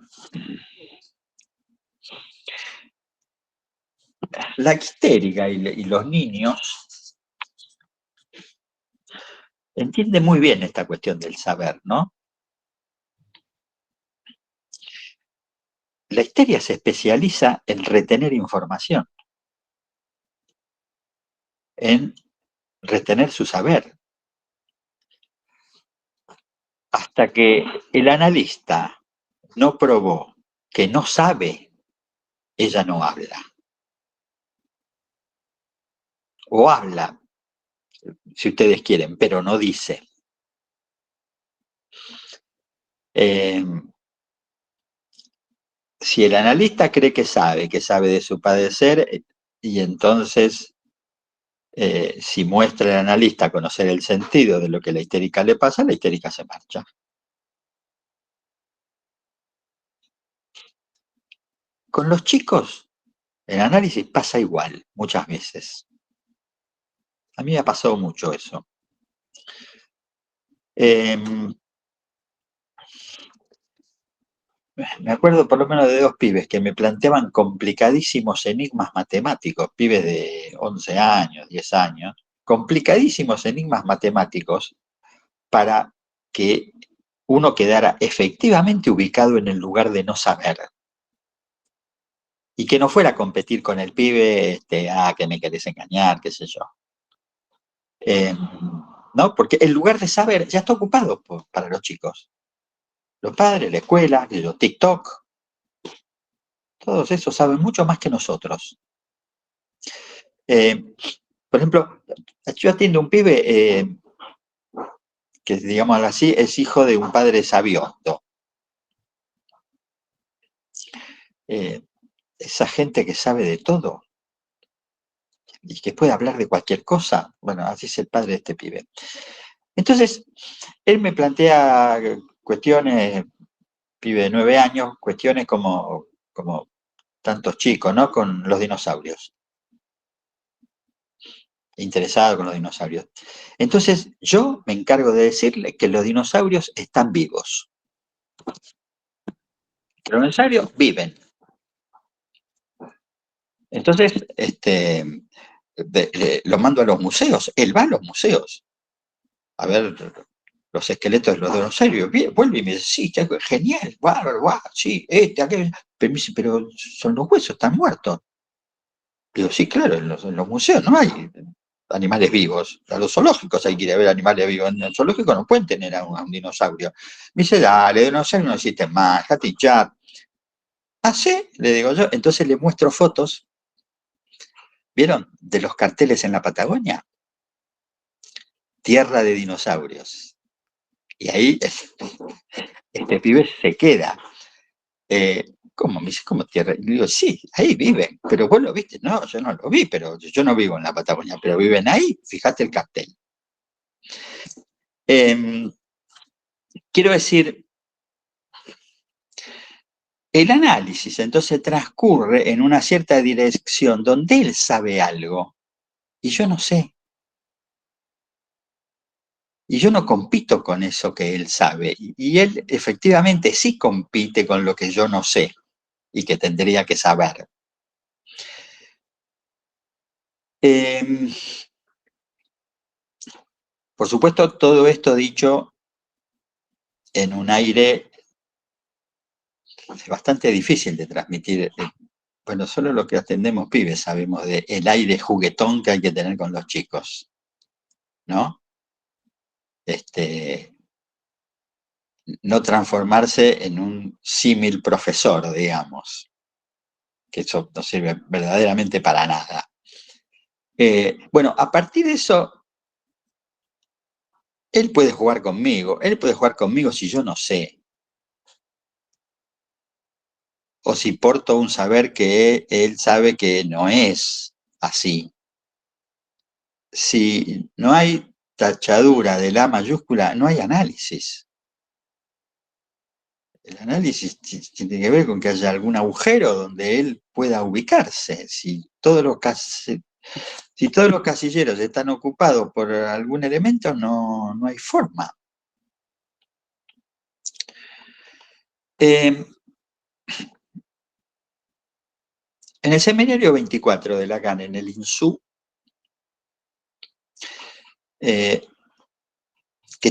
La histérica y los niños entienden muy bien esta cuestión del saber, ¿no? La histeria se especializa en retener información, en retener su saber. Hasta que el analista no probó que no sabe, ella no habla. O habla, si ustedes quieren, pero no dice. Si el analista cree que sabe de su padecer, y entonces si muestra el analista conocer el sentido de lo que a la histérica le pasa, la histérica se marcha. Con los chicos, el análisis pasa igual, muchas veces. A mí me ha pasado mucho eso. Me acuerdo por lo menos de dos pibes que me planteaban complicadísimos enigmas matemáticos, pibes de 11 años, 10 años, complicadísimos enigmas matemáticos para que uno quedara efectivamente ubicado en el lugar de no saber. Y que no fuera a competir con el pibe, que me querés engañar, qué sé yo. ¿No? Porque el lugar de saber ya está ocupado para los chicos. Los padres, la escuela, TikTok, todos esos saben mucho más que nosotros. Por ejemplo, yo atiendo a un pibe que, digamos así, es hijo de un padre sabiondo. Esa gente que sabe de todo y que puede hablar de cualquier cosa, bueno, así es el padre de este pibe. Entonces, él me plantea cuestiones, pibe de 9 años, cuestiones como tantos chicos, ¿no? Con los dinosaurios. Interesado con los dinosaurios. Entonces, yo me encargo de decirle que los dinosaurios están vivos. Que los dinosaurios viven. Entonces, lo mando a los museos. Él va a los museos a ver los esqueletos de los dinosaurios. Vuelve y me dice, sí, genial, guau, sí, aquel. Pero me dice, pero son los huesos, están muertos. Digo, sí, claro, en los museos no hay animales vivos. A los zoológicos hay que ir a ver animales vivos. En el zoológico no pueden tener a un dinosaurio. Me dice, dale, dinosaurios no existen más, déjate hinchar. Ah, sí, le digo yo. Entonces le muestro fotos. ¿Vieron? De los carteles en la Patagonia. Tierra de dinosaurios. Y ahí este pibe se queda. ¿cómo? Me dice, ¿cómo tierra? Y le digo, sí, ahí viven, pero vos lo viste. No, yo no lo vi, pero yo no vivo en la Patagonia, pero viven ahí, fíjate el cartel. Quiero decir, el análisis entonces transcurre en una cierta dirección donde él sabe algo y yo no sé. Y yo no compito con eso que él sabe. Y él efectivamente sí compite con lo que yo no sé y que tendría que saber. Por supuesto, todo esto dicho en un aire bastante difícil de transmitir. Bueno, solo los que atendemos pibes sabemos del aire juguetón que hay que tener con los chicos, ¿no? No transformarse en un símil profesor, digamos, que eso no sirve verdaderamente para nada. Bueno, a partir de eso, él puede jugar conmigo si yo no sé, o si porto un saber que él sabe que no es así. Si no hay tachadura de la mayúscula, no hay análisis. El análisis tiene que ver con que haya algún agujero donde él pueda ubicarse. Si todos los casilleros están ocupados por algún elemento, no hay forma. En el seminario 24 de Lacan, en el INSU, que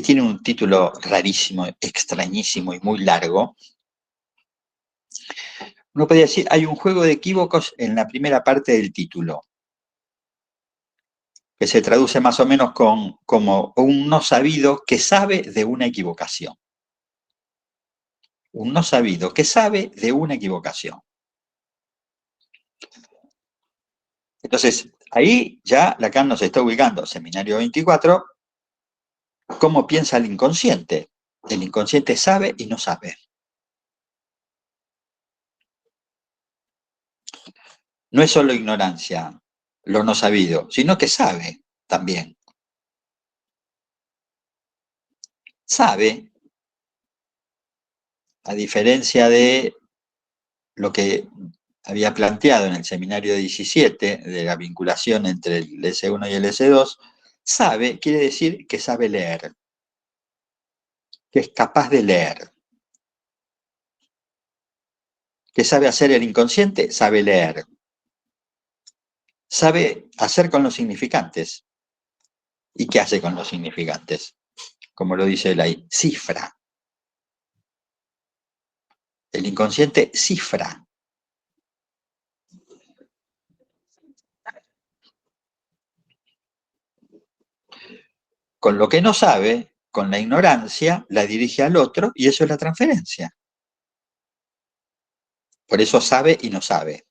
tiene un título rarísimo, extrañísimo y muy largo, uno podría decir, hay un juego de equívocos en la primera parte del título, que se traduce más o menos como un no sabido que sabe de una equivocación. Un no sabido que sabe de una equivocación. Entonces, ahí ya Lacan nos está ubicando, seminario 24, cómo piensa el inconsciente. El inconsciente sabe y no sabe. No es solo ignorancia, lo no sabido, sino que sabe también. Sabe, a diferencia de lo que había planteado en el seminario 17, de la vinculación entre el S1 y el S2, sabe quiere decir que sabe leer, que es capaz de leer. ¿Qué sabe hacer el inconsciente? Sabe leer. Sabe hacer con los significantes. ¿Y qué hace con los significantes? Como lo dice él ahí, cifra. El inconsciente cifra. Con lo que no sabe, con la ignorancia, la dirige al otro y eso es la transferencia. Por eso sabe y no sabe.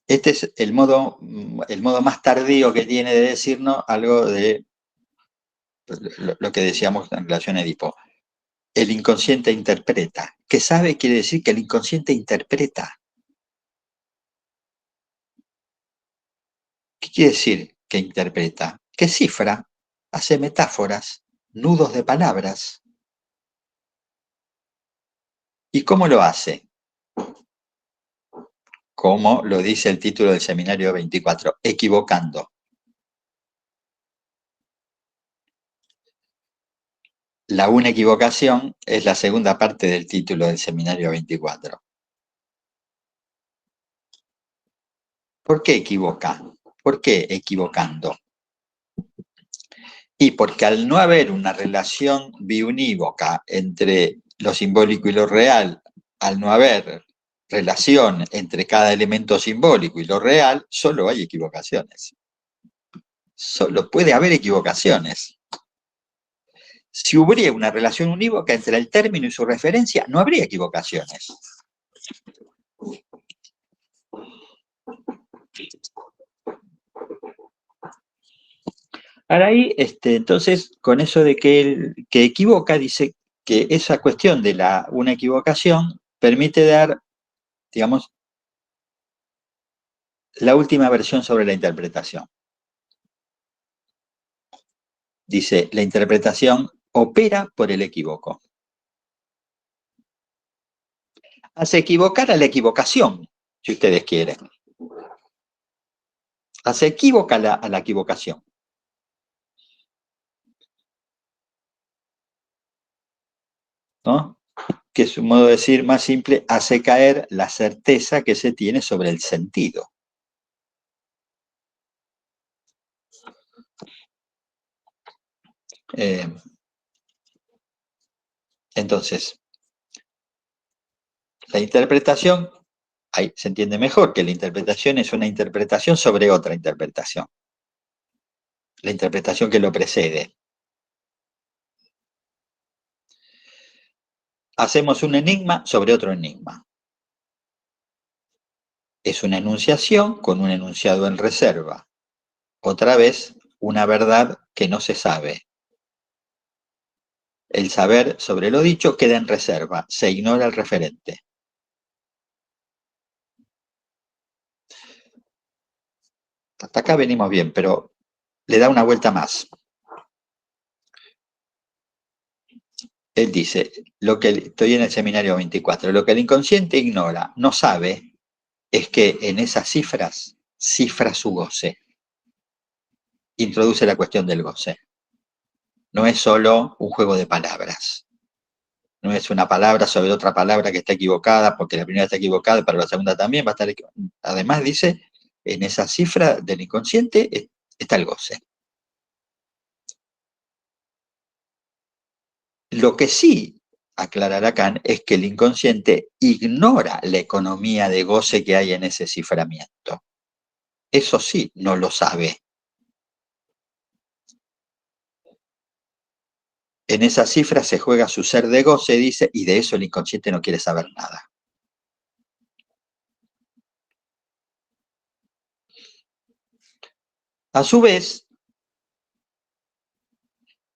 Este es el modo más tardío que tiene de decirnos algo de lo que decíamos en relación a Edipo. El inconsciente interpreta. ¿Qué sabe? Quiere decir que el inconsciente interpreta. ¿Qué quiere decir que interpreta? Que cifra, hace metáforas, nudos de palabras. ¿Y cómo lo hace? Como lo dice el título del seminario 24, equivocando. La una equivocación es la segunda parte del título del seminario 24. ¿Por qué equivoca? ¿Por qué equivocando? Y porque al no haber una relación biunívoca entre lo simbólico y lo real, al no haber relación entre cada elemento simbólico y lo real, solo hay equivocaciones. Solo puede haber equivocaciones. Si hubiera una relación unívoca entre el término y su referencia, no habría equivocaciones. Ahora ahí, entonces, con eso de que el que equivoca, dice que esa cuestión de una equivocación permite dar, digamos, la última versión sobre la interpretación. Dice, la interpretación opera por el equívoco. Hace equivocar a la equivocación, si ustedes quieren. Hace equivocar a la equivocación. ¿No? Que es un modo de decir más simple, hace caer la certeza que se tiene sobre el sentido. Entonces, la interpretación, ahí se entiende mejor que la interpretación es una interpretación sobre otra interpretación. La interpretación que lo precede. Hacemos un enigma sobre otro enigma. Es una enunciación con un enunciado en reserva. Otra vez, una verdad que no se sabe. El saber sobre lo dicho queda en reserva, se ignora el referente. Hasta acá venimos bien, pero le da una vuelta más. Él dice, estoy en el seminario 24, lo que el inconsciente ignora, no sabe, es que en esas cifras, cifra su goce. Introduce la cuestión del goce. No es solo un juego de palabras. No es una palabra sobre otra palabra que está equivocada, porque la primera está equivocada, pero la segunda también va a estar equivocada. Además dice, en esa cifra del inconsciente está el goce. Lo que sí aclara Lacan es que el inconsciente ignora la economía de goce que hay en ese ciframiento. Eso sí, no lo sabe. En esa cifra se juega su ser de goce, dice, y de eso el inconsciente no quiere saber nada. A su vez,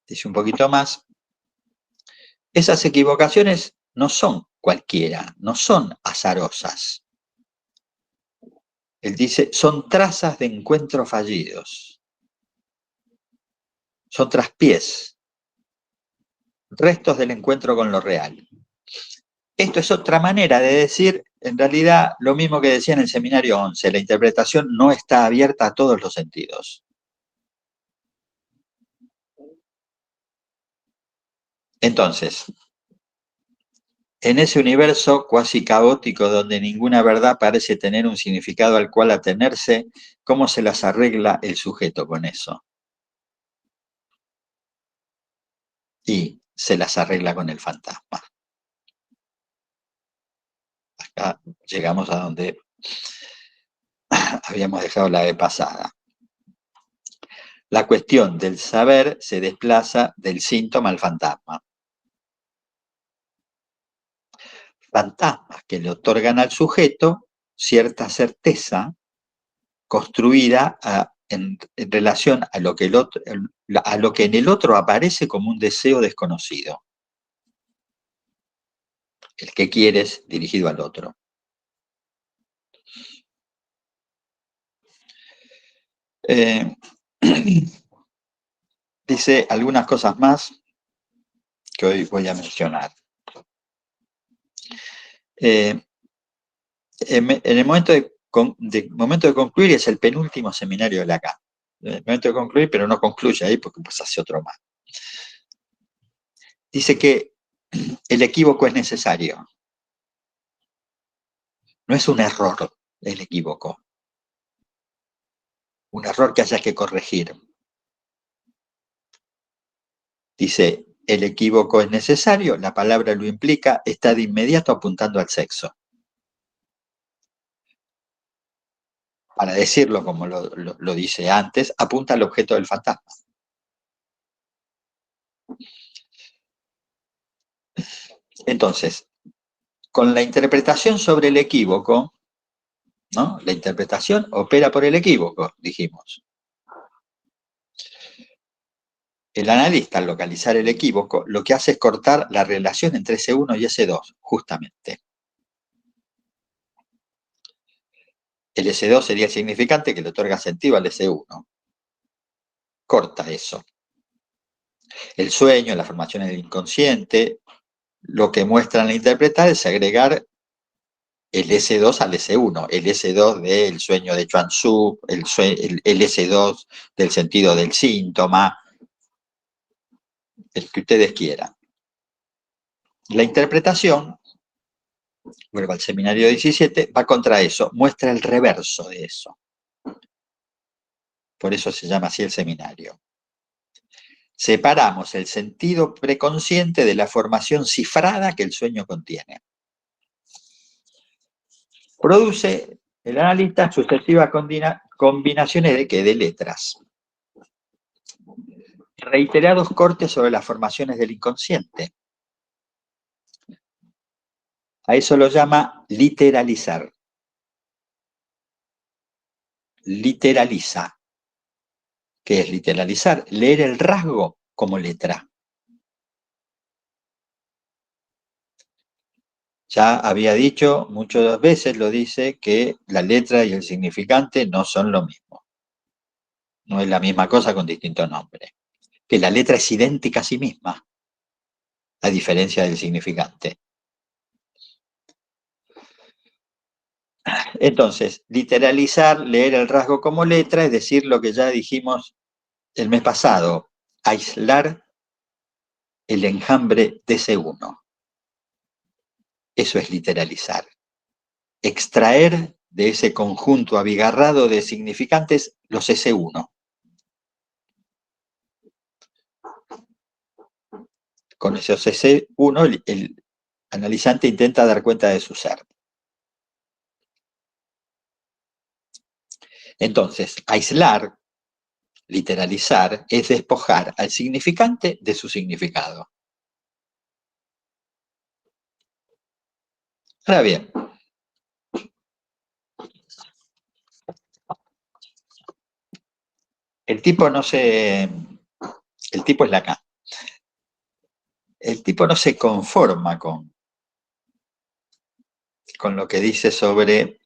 dice un poquito más, esas equivocaciones no son cualquiera, no son azarosas. Él dice, son trazas de encuentros fallidos. Son traspiés, restos del encuentro con lo real. Esto es otra manera de decir, en realidad, lo mismo que decía en el seminario 11, la interpretación no está abierta a todos los sentidos. Entonces, en ese universo cuasi caótico donde ninguna verdad parece tener un significado al cual atenerse, ¿cómo se las arregla el sujeto con eso? Y se las arregla con el fantasma. Acá llegamos a donde habíamos dejado la vez pasada. La cuestión del saber se desplaza del síntoma al fantasma. Fantasmas que le otorgan al sujeto cierta certeza construida en relación a lo que en el otro aparece como un deseo desconocido. El que quieres dirigido al otro. Dice algunas cosas más que hoy voy a mencionar. En el momento de concluir es el penúltimo seminario de Lacan. El momento de concluir, pero no concluye ahí porque pues hace otro más. Dice que el equívoco es necesario. No es un error el equívoco. Un error que haya que corregir. Dice, el equívoco es necesario, la palabra lo implica, está de inmediato apuntando al sexo. Para decirlo como lo dice antes, apunta al objeto del fantasma. Entonces, con la interpretación sobre el equívoco, ¿no? La interpretación opera por el equívoco, dijimos. el analista, al localizar el equívoco, lo que hace es cortar la relación entre S1 y S2, justamente. El S2 sería el significante que le otorga sentido al S1. Corta eso. El sueño, la formación del inconsciente, lo que muestran al interpretar es agregar el S2 al S1, el S2 del sueño de Chuang Tzu, el S2 del sentido del síntoma, el que ustedes quieran. La interpretación, vuelvo al seminario 17, va contra eso, muestra el reverso de eso. Por eso se llama así el seminario. Separamos el sentido preconsciente de la formación cifrada que el sueño contiene. Produce el analista sucesivas combinaciones de ¿qué? De letras. Reiterados cortes sobre las formaciones del inconsciente. A eso lo llama literalizar. Literaliza. ¿Qué es literalizar? Leer el rasgo como letra. Ya había dicho muchas veces, lo dice, que la letra y el significante no son lo mismo. No es la misma cosa con distinto nombre. Que la letra es idéntica a sí misma, a diferencia del significante. Entonces, literalizar, leer el rasgo como letra, es decir, lo que ya dijimos el mes pasado, aislar el enjambre de S1. Eso es literalizar. Extraer de ese conjunto abigarrado de significantes los S1. Con esos S1, el analizante intenta dar cuenta de su ser. Entonces, aislar, literalizar, es despojar al significante de su significado. Ahora bien, el tipo es Lacan. El tipo no se conforma con lo que dice sobre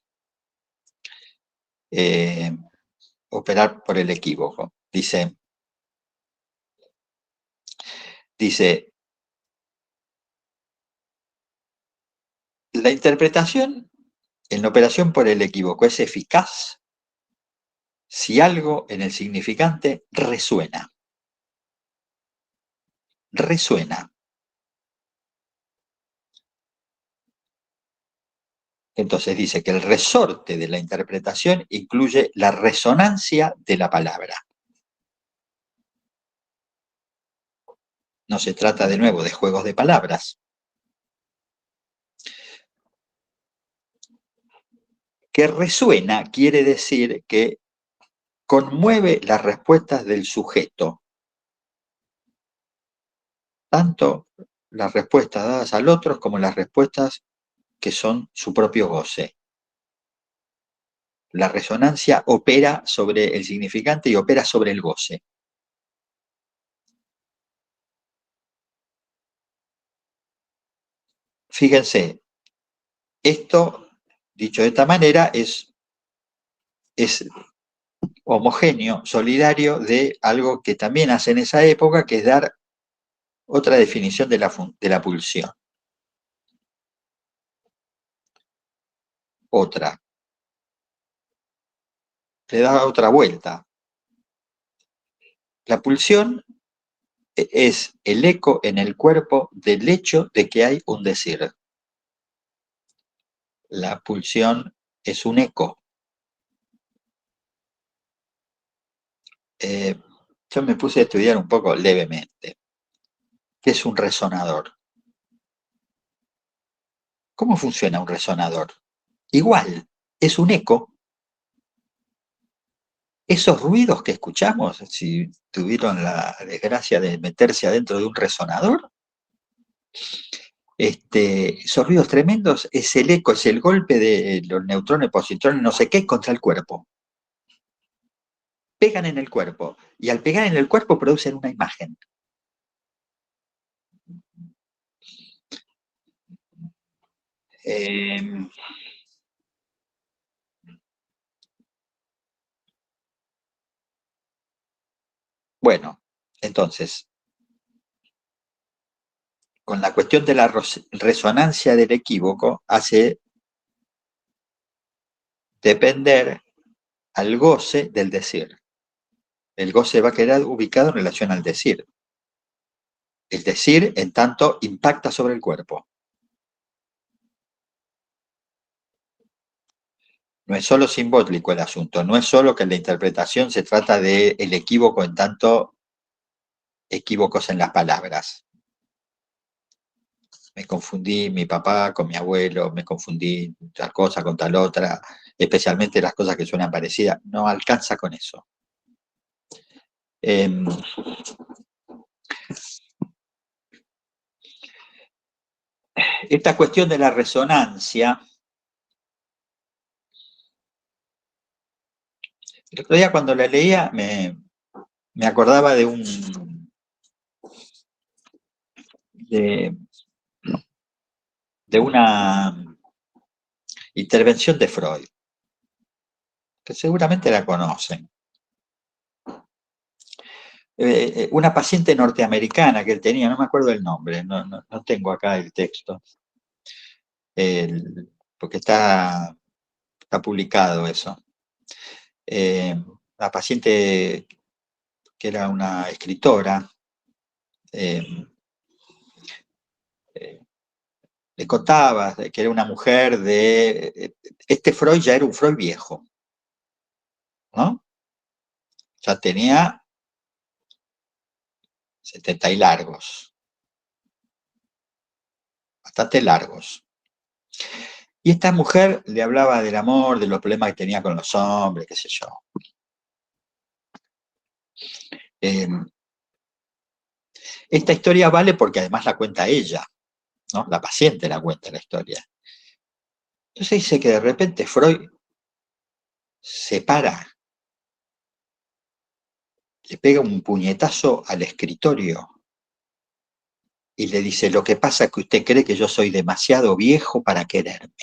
operar por el equívoco. Dice, la interpretación en la operación por el equívoco es eficaz si algo en el significante resuena. Resuena. Entonces dice que el resorte de la interpretación incluye la resonancia de la palabra. No se trata de nuevo de juegos de palabras. Que resuena quiere decir que conmueve las respuestas del sujeto. Tanto las respuestas dadas al otro como las respuestas que son su propio goce. La resonancia opera sobre el significante y opera sobre el goce. Fíjense, esto, dicho de esta manera, es homogéneo, solidario de algo que también hace en esa época, que es dar otra definición de la pulsión. Otra. Le da otra vuelta. La pulsión es el eco en el cuerpo del hecho de que hay un decir. La pulsión es un eco. Yo me puse a estudiar un poco levemente. ¿Qué es un resonador? ¿Cómo funciona un resonador? Igual, es un eco. Esos ruidos que escuchamos, si tuvieron la desgracia de meterse adentro de un resonador, esos ruidos tremendos es el eco, es el golpe de los neutrones, positrones, no sé qué, contra el cuerpo. pegan en el cuerpo, y al pegar en el cuerpo producen una imagen. Bueno, entonces, con la cuestión de la resonancia del equívoco, hace depender al goce del decir. El goce va a quedar ubicado en relación al decir. El decir, en tanto, impacta sobre el cuerpo. No es solo simbólico el asunto, no es solo que en la interpretación se trata del equívoco en tanto equívocos en las palabras. Me confundí mi papá con mi abuelo, me confundí tal cosa con tal otra, especialmente las cosas que suenan parecidas. No alcanza con eso. Esta cuestión de la resonancia, el otro día cuando la leía me acordaba de una intervención de Freud, que seguramente la conocen. Una paciente norteamericana que él tenía, no me acuerdo el nombre, no tengo acá el texto, porque está publicado eso. La paciente que era una escritora, le contaba que era una mujer este Freud ya era un Freud viejo, ¿no? Ya tenía 70 y largos, bastante largos. Y esta mujer le hablaba del amor, de los problemas que tenía con los hombres, qué sé yo. Esta historia vale porque además la cuenta ella, ¿no? La paciente la cuenta la historia. Entonces dice que de repente Freud se para, le pega un puñetazo al escritorio y le dice: lo que pasa es que usted cree que yo soy demasiado viejo para quererme.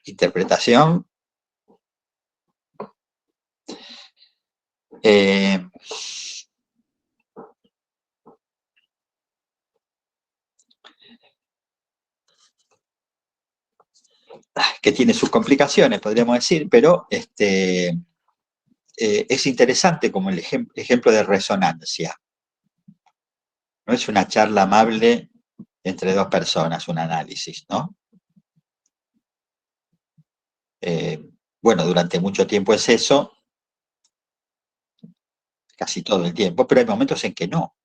Interpretación. Que tiene sus complicaciones, podríamos decir, pero es interesante como el ejemplo de resonancia. No es una charla amable entre dos personas, un análisis, ¿no? Bueno, durante mucho tiempo es eso, casi todo el tiempo, pero hay momentos en que no.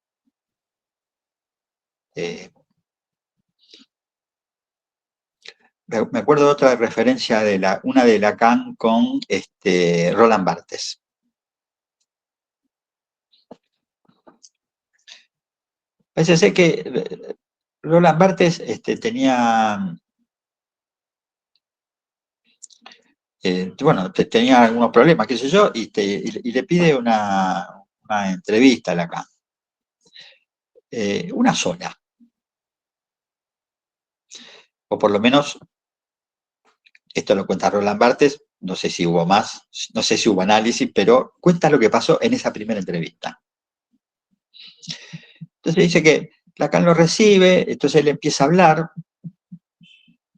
Me acuerdo de otra referencia, una de Lacan con Roland Barthes. Parece ser que Roland Barthes tenía... tenía algunos problemas, qué sé yo, y le pide una entrevista a Lacan. Una sola. O por lo menos, esto lo cuenta Roland Barthes, no sé si hubo más, no sé si hubo análisis, pero cuenta lo que pasó en esa primera entrevista. Entonces dice que Lacan lo recibe, entonces él empieza a hablar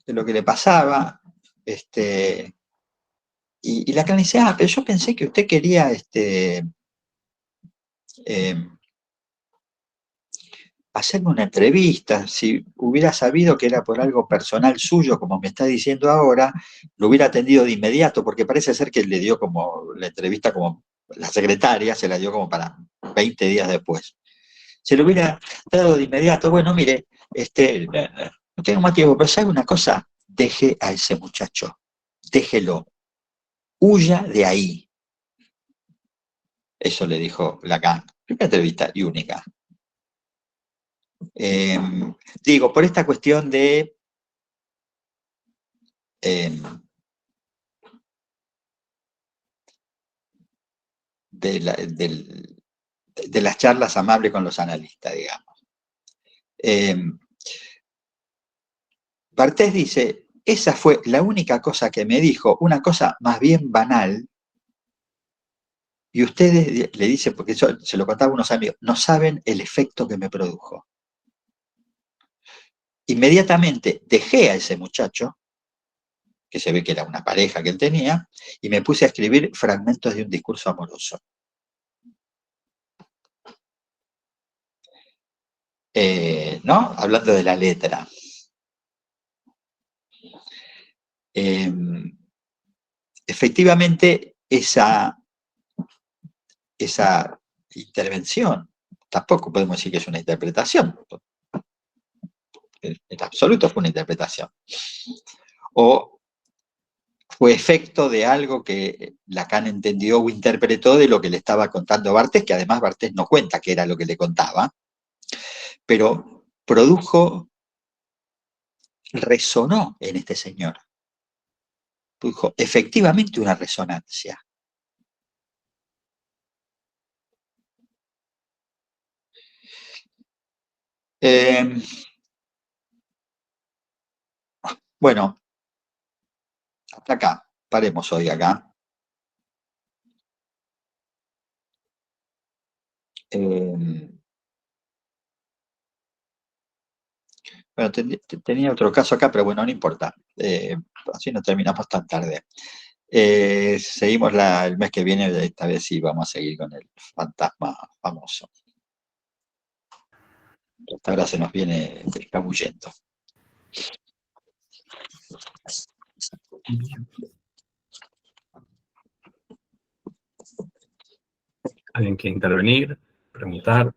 de lo que le pasaba, y Lacan dice: pero yo pensé que usted quería hacerme una entrevista. Si hubiera sabido que era por algo personal suyo, como me está diciendo ahora, lo hubiera atendido de inmediato, porque parece ser que le dio como la entrevista, como la secretaria se la dio como para 20 días después. Se lo hubiera dado de inmediato. Bueno, mire, no tengo más tiempo, pero ¿sabe una cosa? Deje a ese muchacho, déjelo, huya de ahí. Eso le dijo Lacan. Primera entrevista y única. Digo, por esta cuestión de de las charlas amables con los analistas, digamos. Bartés dice, esa fue la única cosa que me dijo, una cosa más bien banal, y ustedes, le dice, porque yo se lo contaba a unos amigos, no saben el efecto que me produjo. Inmediatamente dejé a ese muchacho, que se ve que era una pareja que él tenía, y me puse a escribir fragmentos de un discurso amoroso. ¿No? Hablando de la letra. Efectivamente, esa intervención, tampoco podemos decir que es una interpretación. En absoluto fue una interpretación. O fue efecto de algo que Lacan entendió o interpretó de lo que le estaba contando Bartés, que además Bartés no cuenta qué era lo que le contaba, pero resonó en este señor. Produjo efectivamente una resonancia. Bueno, hasta acá. Paremos hoy acá. Bueno, tenía otro caso acá, pero bueno, no importa. Así no terminamos tan tarde. Seguimos el mes que viene, esta vez sí vamos a seguir con el fantasma famoso. Hasta ahora se nos viene escabullendo. ¿Alguien quiere intervenir? Preguntar.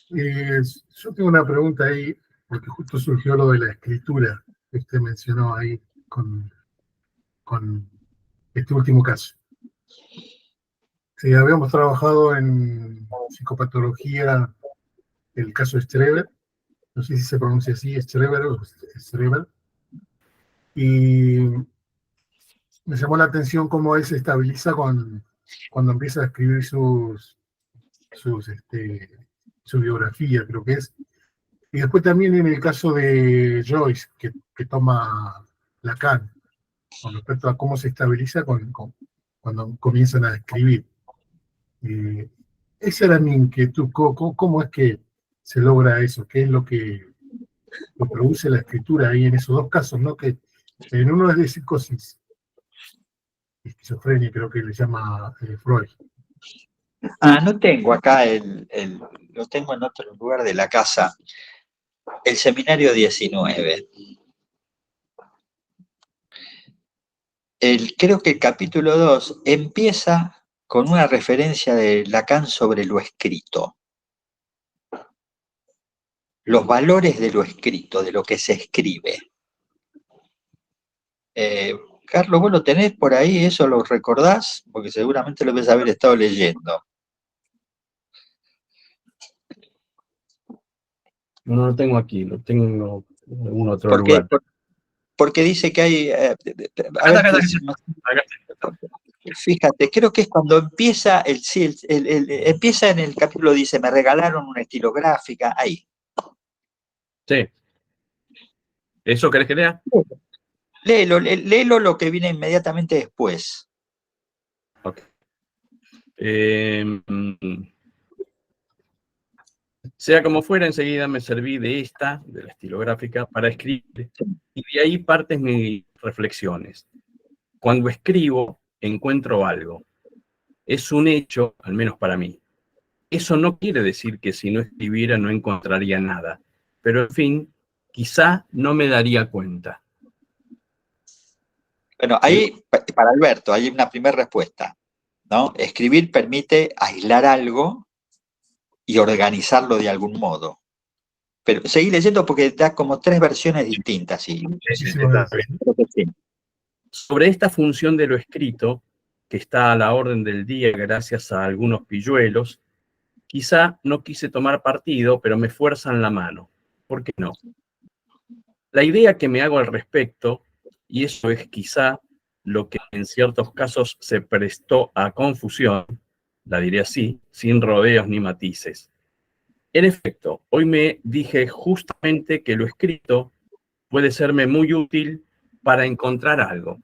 Yo tengo una pregunta ahí, porque justo surgió lo de la escritura que usted mencionó ahí con este último caso. Habíamos trabajado en psicopatología, el caso Streber, no sé si se pronuncia así, Streber o Streber, y me llamó la atención cómo él se estabiliza cuando empieza a escribir su biografía, creo que es. Y después también en el caso de Joyce, que toma Lacan, con respecto a cómo se estabiliza cuando comienzan a escribir. Esa era mi inquietud. ¿Cómo es que se logra eso? ¿Qué es lo que produce la escritura ahí en esos dos casos, ¿no? Que en uno es de psicosis, esquizofrenia, creo que le llama Freud. No tengo acá lo tengo en otro lugar de la casa. El seminario 19. Creo que el capítulo 2 empieza con una referencia de Lacan sobre lo escrito. Los valores de lo escrito, de lo que se escribe. Carlos, ¿vos lo tenés por ahí? ¿Eso lo recordás? Porque seguramente lo debes haber estado leyendo. No lo tengo aquí, lo tengo en algún otro lugar. Porque dice que hay... Fíjate, creo que es cuando empieza empieza en el capítulo, dice, me regalaron una estilográfica, ahí. Sí. ¿Eso querés que lea? Léelo lo que viene inmediatamente después. Ok. Sea como fuera, enseguida me serví de la estilográfica, para escribir, y de ahí parten mis reflexiones. Cuando escribo, encuentro algo. Es un hecho, al menos para mí. Eso no quiere decir que si no escribiera no encontraría nada, pero en fin, quizá no me daría cuenta. Bueno, ahí, para Alberto, hay una primera respuesta, ¿no? Escribir permite aislar algo y organizarlo de algún modo. Pero seguí leyendo porque da como tres versiones distintas. Sí, está bien. Sobre esta función de lo escrito, que está a la orden del día gracias a algunos pilluelos, quizá no quise tomar partido, pero me fuerzan la mano. ¿Por qué no? La idea que me hago al respecto, y eso es quizá lo que en ciertos casos se prestó a confusión, la diré así, sin rodeos ni matices. En efecto, hoy me dije justamente que lo escrito puede serme muy útil para encontrar algo,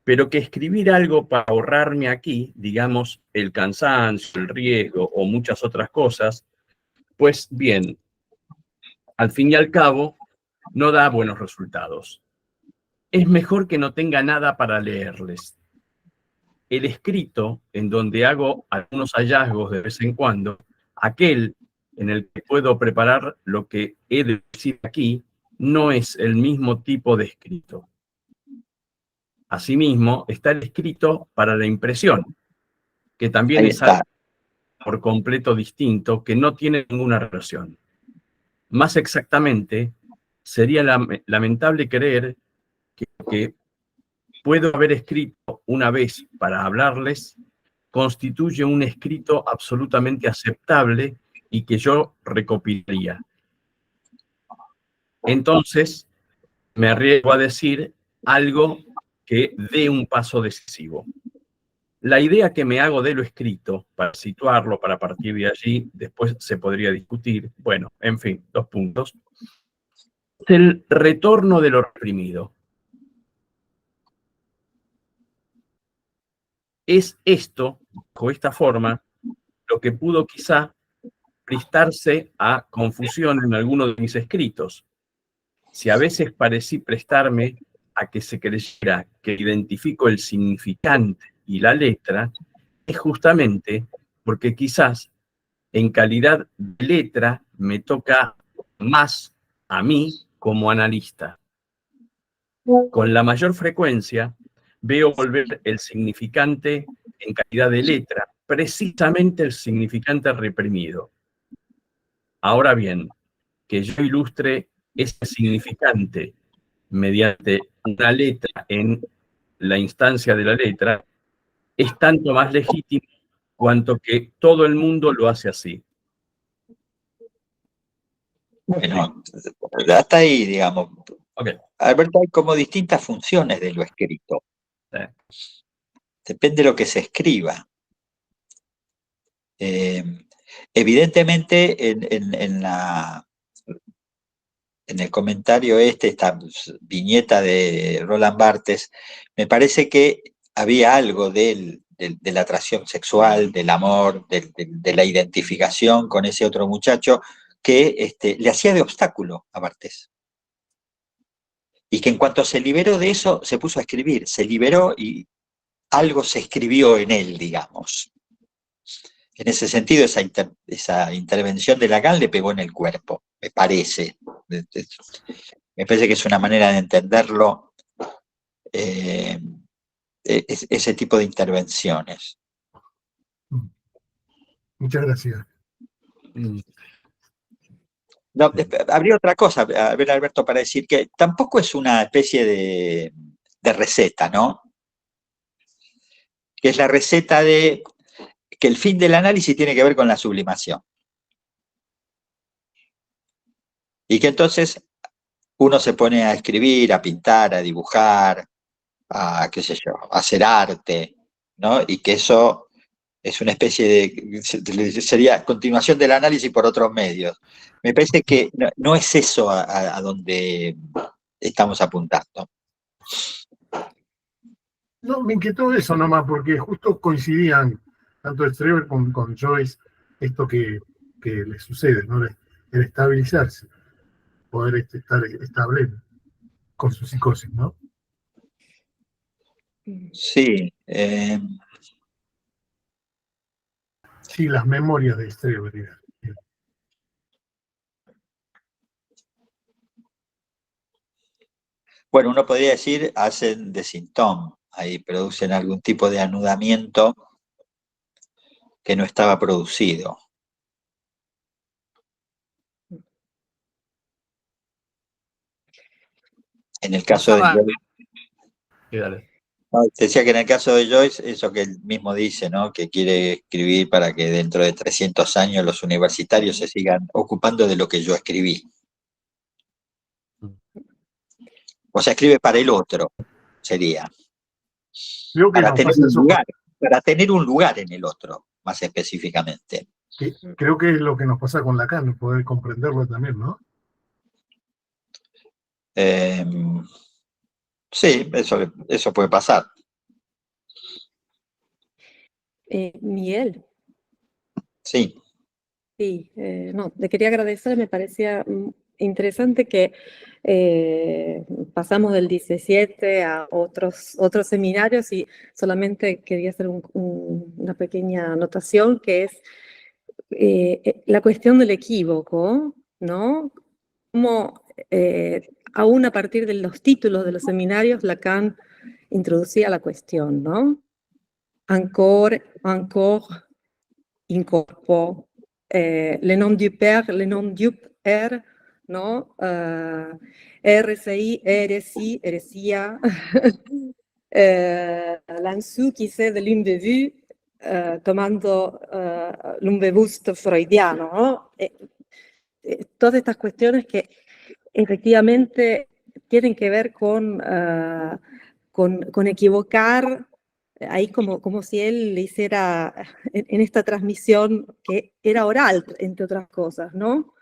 pero que escribir algo para ahorrarme aquí, digamos, el cansancio, el riesgo o muchas otras cosas, pues bien, al fin y al cabo, no da buenos resultados. Es mejor que no tenga nada para leerles. El escrito, en donde hago algunos hallazgos de vez en cuando, aquel en el que puedo preparar lo que he de decir aquí, no es el mismo tipo de escrito. Asimismo, está el escrito para la impresión, que también Ahí es algo está. por completo distinto, que no tiene ninguna relación. Más exactamente, sería lamentable creer que puedo haber escrito una vez para hablarles constituye un escrito absolutamente aceptable y que yo recopilaría. Entonces, me arriesgo a decir algo que dé un paso decisivo. La idea que me hago de lo escrito, para situarlo, para partir de allí, después se podría discutir, bueno, en fin, 2 puntos, es el retorno de lo reprimido. Es esto, bajo esta forma, lo que pudo quizá prestarse a confusión en alguno de mis escritos. Si a veces parecí prestarme a que se creyera que identifico el significante y la letra, es justamente porque quizás en calidad de letra me toca más a mí como analista. Con la mayor frecuencia veo volver el significante en calidad de letra, precisamente el significante reprimido. Ahora bien, que yo ilustre ese significante mediante una letra en la instancia de la letra es tanto más legítimo cuanto que todo el mundo lo hace así. Bueno, hasta ahí, digamos. Okay. Alberto, hay como distintas funciones de lo escrito. Depende de lo que se escriba. Evidentemente, en el comentario esta viñeta de Roland Barthes, me parece que había algo de la atracción sexual, del amor, de la identificación con ese otro muchacho que le hacía de obstáculo a Barthes. Y que en cuanto se liberó de eso, se puso a escribir, se liberó y algo se escribió en él, digamos. En ese sentido, esa intervención de Lacan le pegó en el cuerpo, me parece. Me parece que es una manera de entenderlo, ese tipo de intervenciones. Muchas gracias. No, habría otra cosa, a ver, Alberto, para decir que tampoco es una especie de receta, ¿no? Que es la receta de que el fin del análisis tiene que ver con la sublimación. Y que entonces uno se pone a escribir, a pintar, a dibujar, a, qué sé yo, a hacer arte, ¿no? Y que eso es una especie de, sería continuación del análisis por otros medios. Me parece que no es eso a donde estamos apuntando. No, me inquietó eso nomás, porque justo coincidían tanto Strebe con Joyce, esto que le sucede, ¿no? El estabilizarse, poder estar estable con su psicosis, ¿no? Sí. Sí, las memorias de Strebe, digamos. Bueno, uno podría decir, hacen de síntoma, ahí producen algún tipo de anudamiento que no estaba producido. En el caso de Joyce, decía que en el caso de Joyce, eso que él mismo dice, ¿no? Que quiere escribir para que dentro de 300 años los universitarios se sigan ocupando de lo que yo escribí. O sea, escribe para el otro, sería. Creo que Para nos tener pasa un eso, lugar, para tener un lugar en el otro, más específicamente. creo que es lo que nos pasa con Lacan, poder comprenderlo también, ¿no? Sí, eso puede pasar. Miguel, Sí. sí, no, te quería agradecer, me parecía interesante que pasamos del 17 a otros seminarios y solamente quería hacer una pequeña anotación que es la cuestión del equívoco, ¿no? Como aún a partir de los títulos de los seminarios, Lacan introducía la cuestión, ¿no? Encore, incorpo, le nom du père, le nom du père, ¿no? RCI, RSI, heresía, Lanzou qui sait de l'unbewusst, tomando l'unbewusst freudiano, ¿no? Todas estas cuestiones que efectivamente tienen que ver con equivocar, ahí como si él le hiciera en esta transmisión que era oral, entre otras cosas, ¿no?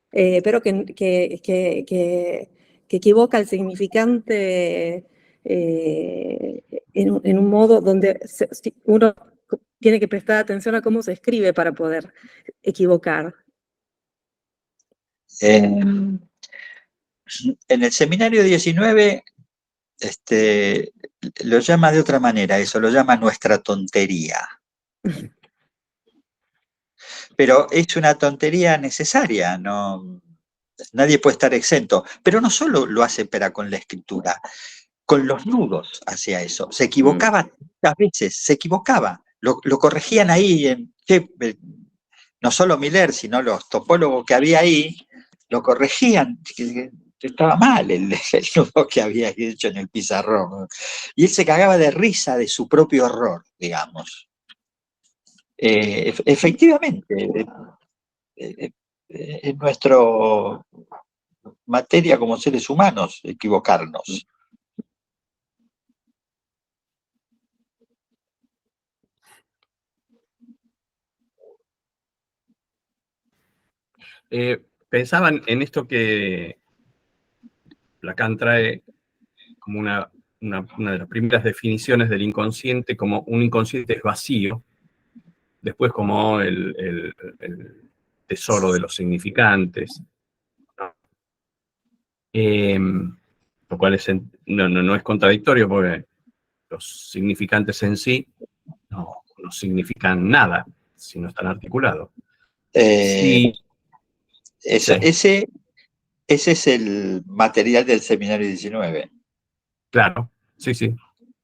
Pero que equivoca el significante en un modo donde uno tiene que prestar atención a cómo se escribe para poder equivocar. En el seminario 19 lo llama de otra manera, eso lo llama nuestra tontería. Pero es una tontería necesaria, no, nadie puede estar exento. Pero no solo lo hace Pera con la escritura, con los nudos hacia eso. Se equivocaba muchas veces, se equivocaba. Lo corregían ahí, no solo Miller, sino los topólogos que había ahí, lo corregían. Estaba mal el nudo que había hecho en el pizarrón. Y él se cagaba de risa de su propio error, digamos. Efectivamente, es nuestra materia como seres humanos equivocarnos. Pensaban en esto que Lacan trae como una de las primeras definiciones del inconsciente, como un inconsciente es vacío, después como el tesoro de los significantes, lo cual no es contradictorio porque los significantes en sí no significan nada si no están articulados. Sí. Ese es el material del seminario 19. Claro, sí.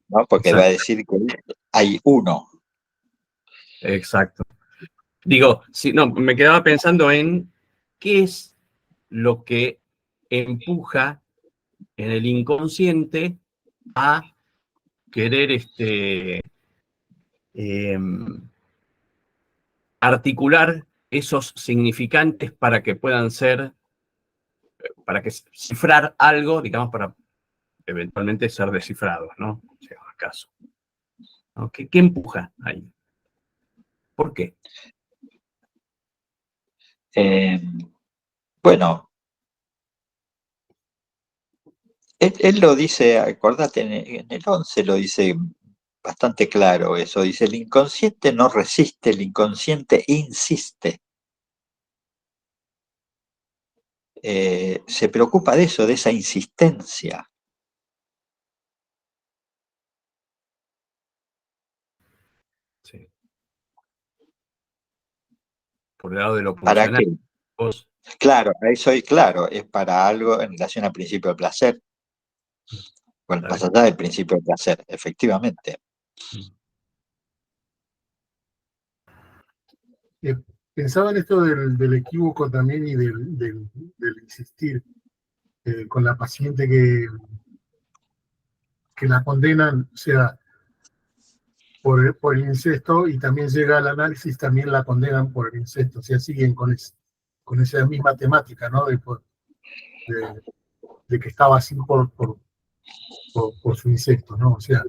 ¿No? Porque exacto. va a decir que hay uno. Exacto. Digo, me quedaba pensando en qué es lo que empuja en el inconsciente a querer articular esos significantes para que puedan ser, para que cifrar algo, digamos, para eventualmente ser descifrados, ¿no? Si es el caso. ¿No? ¿Qué empuja ahí? ¿Por qué? Bueno, él lo dice, acordate, en el 11 lo dice bastante claro eso. Dice, el inconsciente no resiste, el inconsciente insiste. Se preocupa de eso, de esa insistencia. Sí. Por el lado de lo ¿Para funcional. qué? Claro, eso es claro, es para algo en relación al principio del placer. Bueno, más allá del principio del placer, efectivamente. Pensaba en esto del equívoco también y del insistir con la paciente que la condenan, o sea, por el incesto, y también llega al análisis, también la condenan por el incesto, o sea, siguen con esa misma temática, ¿no? De que estaba así por su incesto, ¿no? O sea,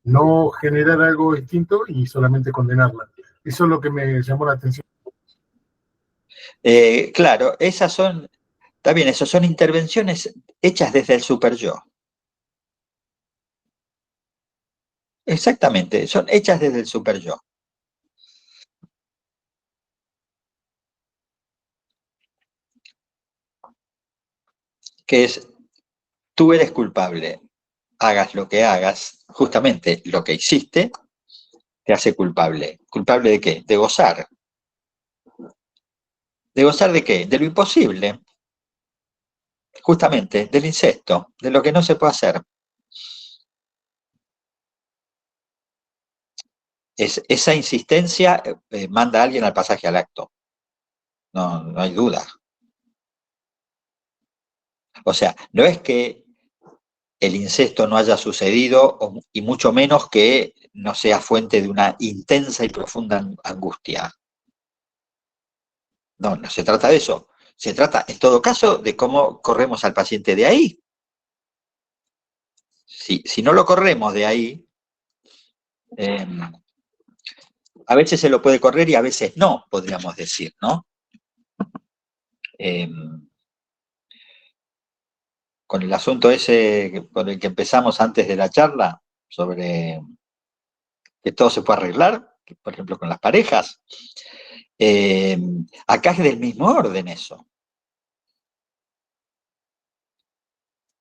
no generar algo distinto y solamente condenarla. Eso es lo que me llamó la atención. Claro, esas son, está bien, esas son intervenciones hechas desde el superyo. Exactamente, son hechas desde el superyo. Que es, tú eres culpable, hagas lo que hagas, justamente lo que hiciste te hace culpable. ¿Culpable de qué? De gozar. ¿De gozar de qué? De lo imposible. Justamente, del incesto, de lo que no se puede hacer. Esa insistencia manda a alguien al pasaje al acto. No hay duda. O sea, no es que el incesto no haya sucedido, y mucho menos que no sea fuente de una intensa y profunda angustia. No se trata de eso. Se trata, en todo caso, de cómo corremos al paciente de ahí. Si no lo corremos de ahí, a veces se lo puede correr y a veces no, podríamos decir, ¿no? Con el asunto ese con el que empezamos antes de la charla, sobre que todo se puede arreglar, por ejemplo, con las parejas, acá es del mismo orden eso.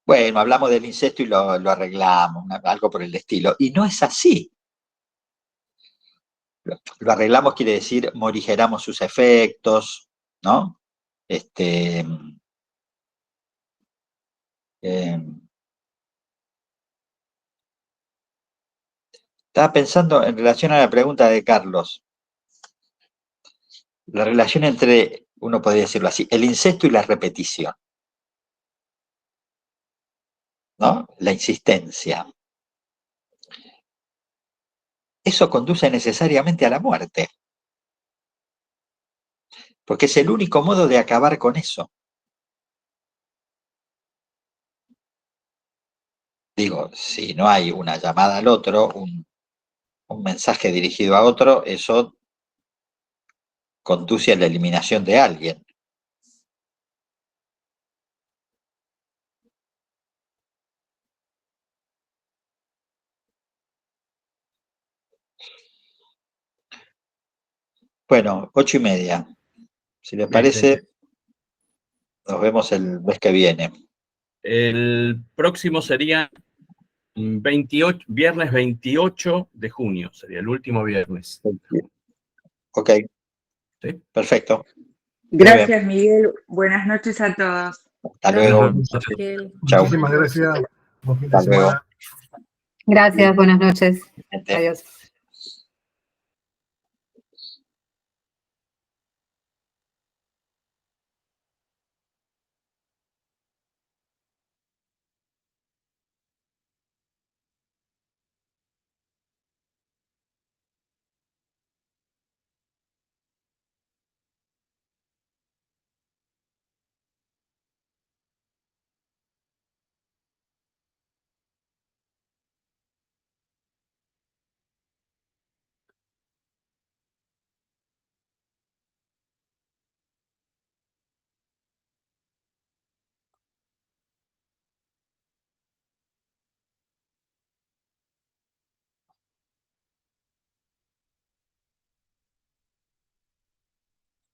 Bueno, hablamos del incesto y lo arreglamos, algo por el estilo. Y no es así. Lo arreglamos quiere decir morigeramos sus efectos, ¿no? Estaba pensando en relación a la pregunta de Carlos. La relación entre, uno podría decirlo así, el incesto y la repetición, ¿no? La insistencia. Eso conduce necesariamente a la muerte. Porque es el único modo de acabar con eso. Digo, si no hay una llamada al otro, un mensaje dirigido a otro, eso conduce a la eliminación de alguien. Bueno, 8:30. Si les parece, nos vemos el mes que viene. El próximo sería viernes 28 de junio, sería el último viernes. Ok. ¿Sí? Perfecto. Gracias, Miguel. Buenas noches a todos. Hasta luego. Chao. Muchísimas gracias. Buen fin de Hasta luego. semana. Gracias, buenas noches. Adiós.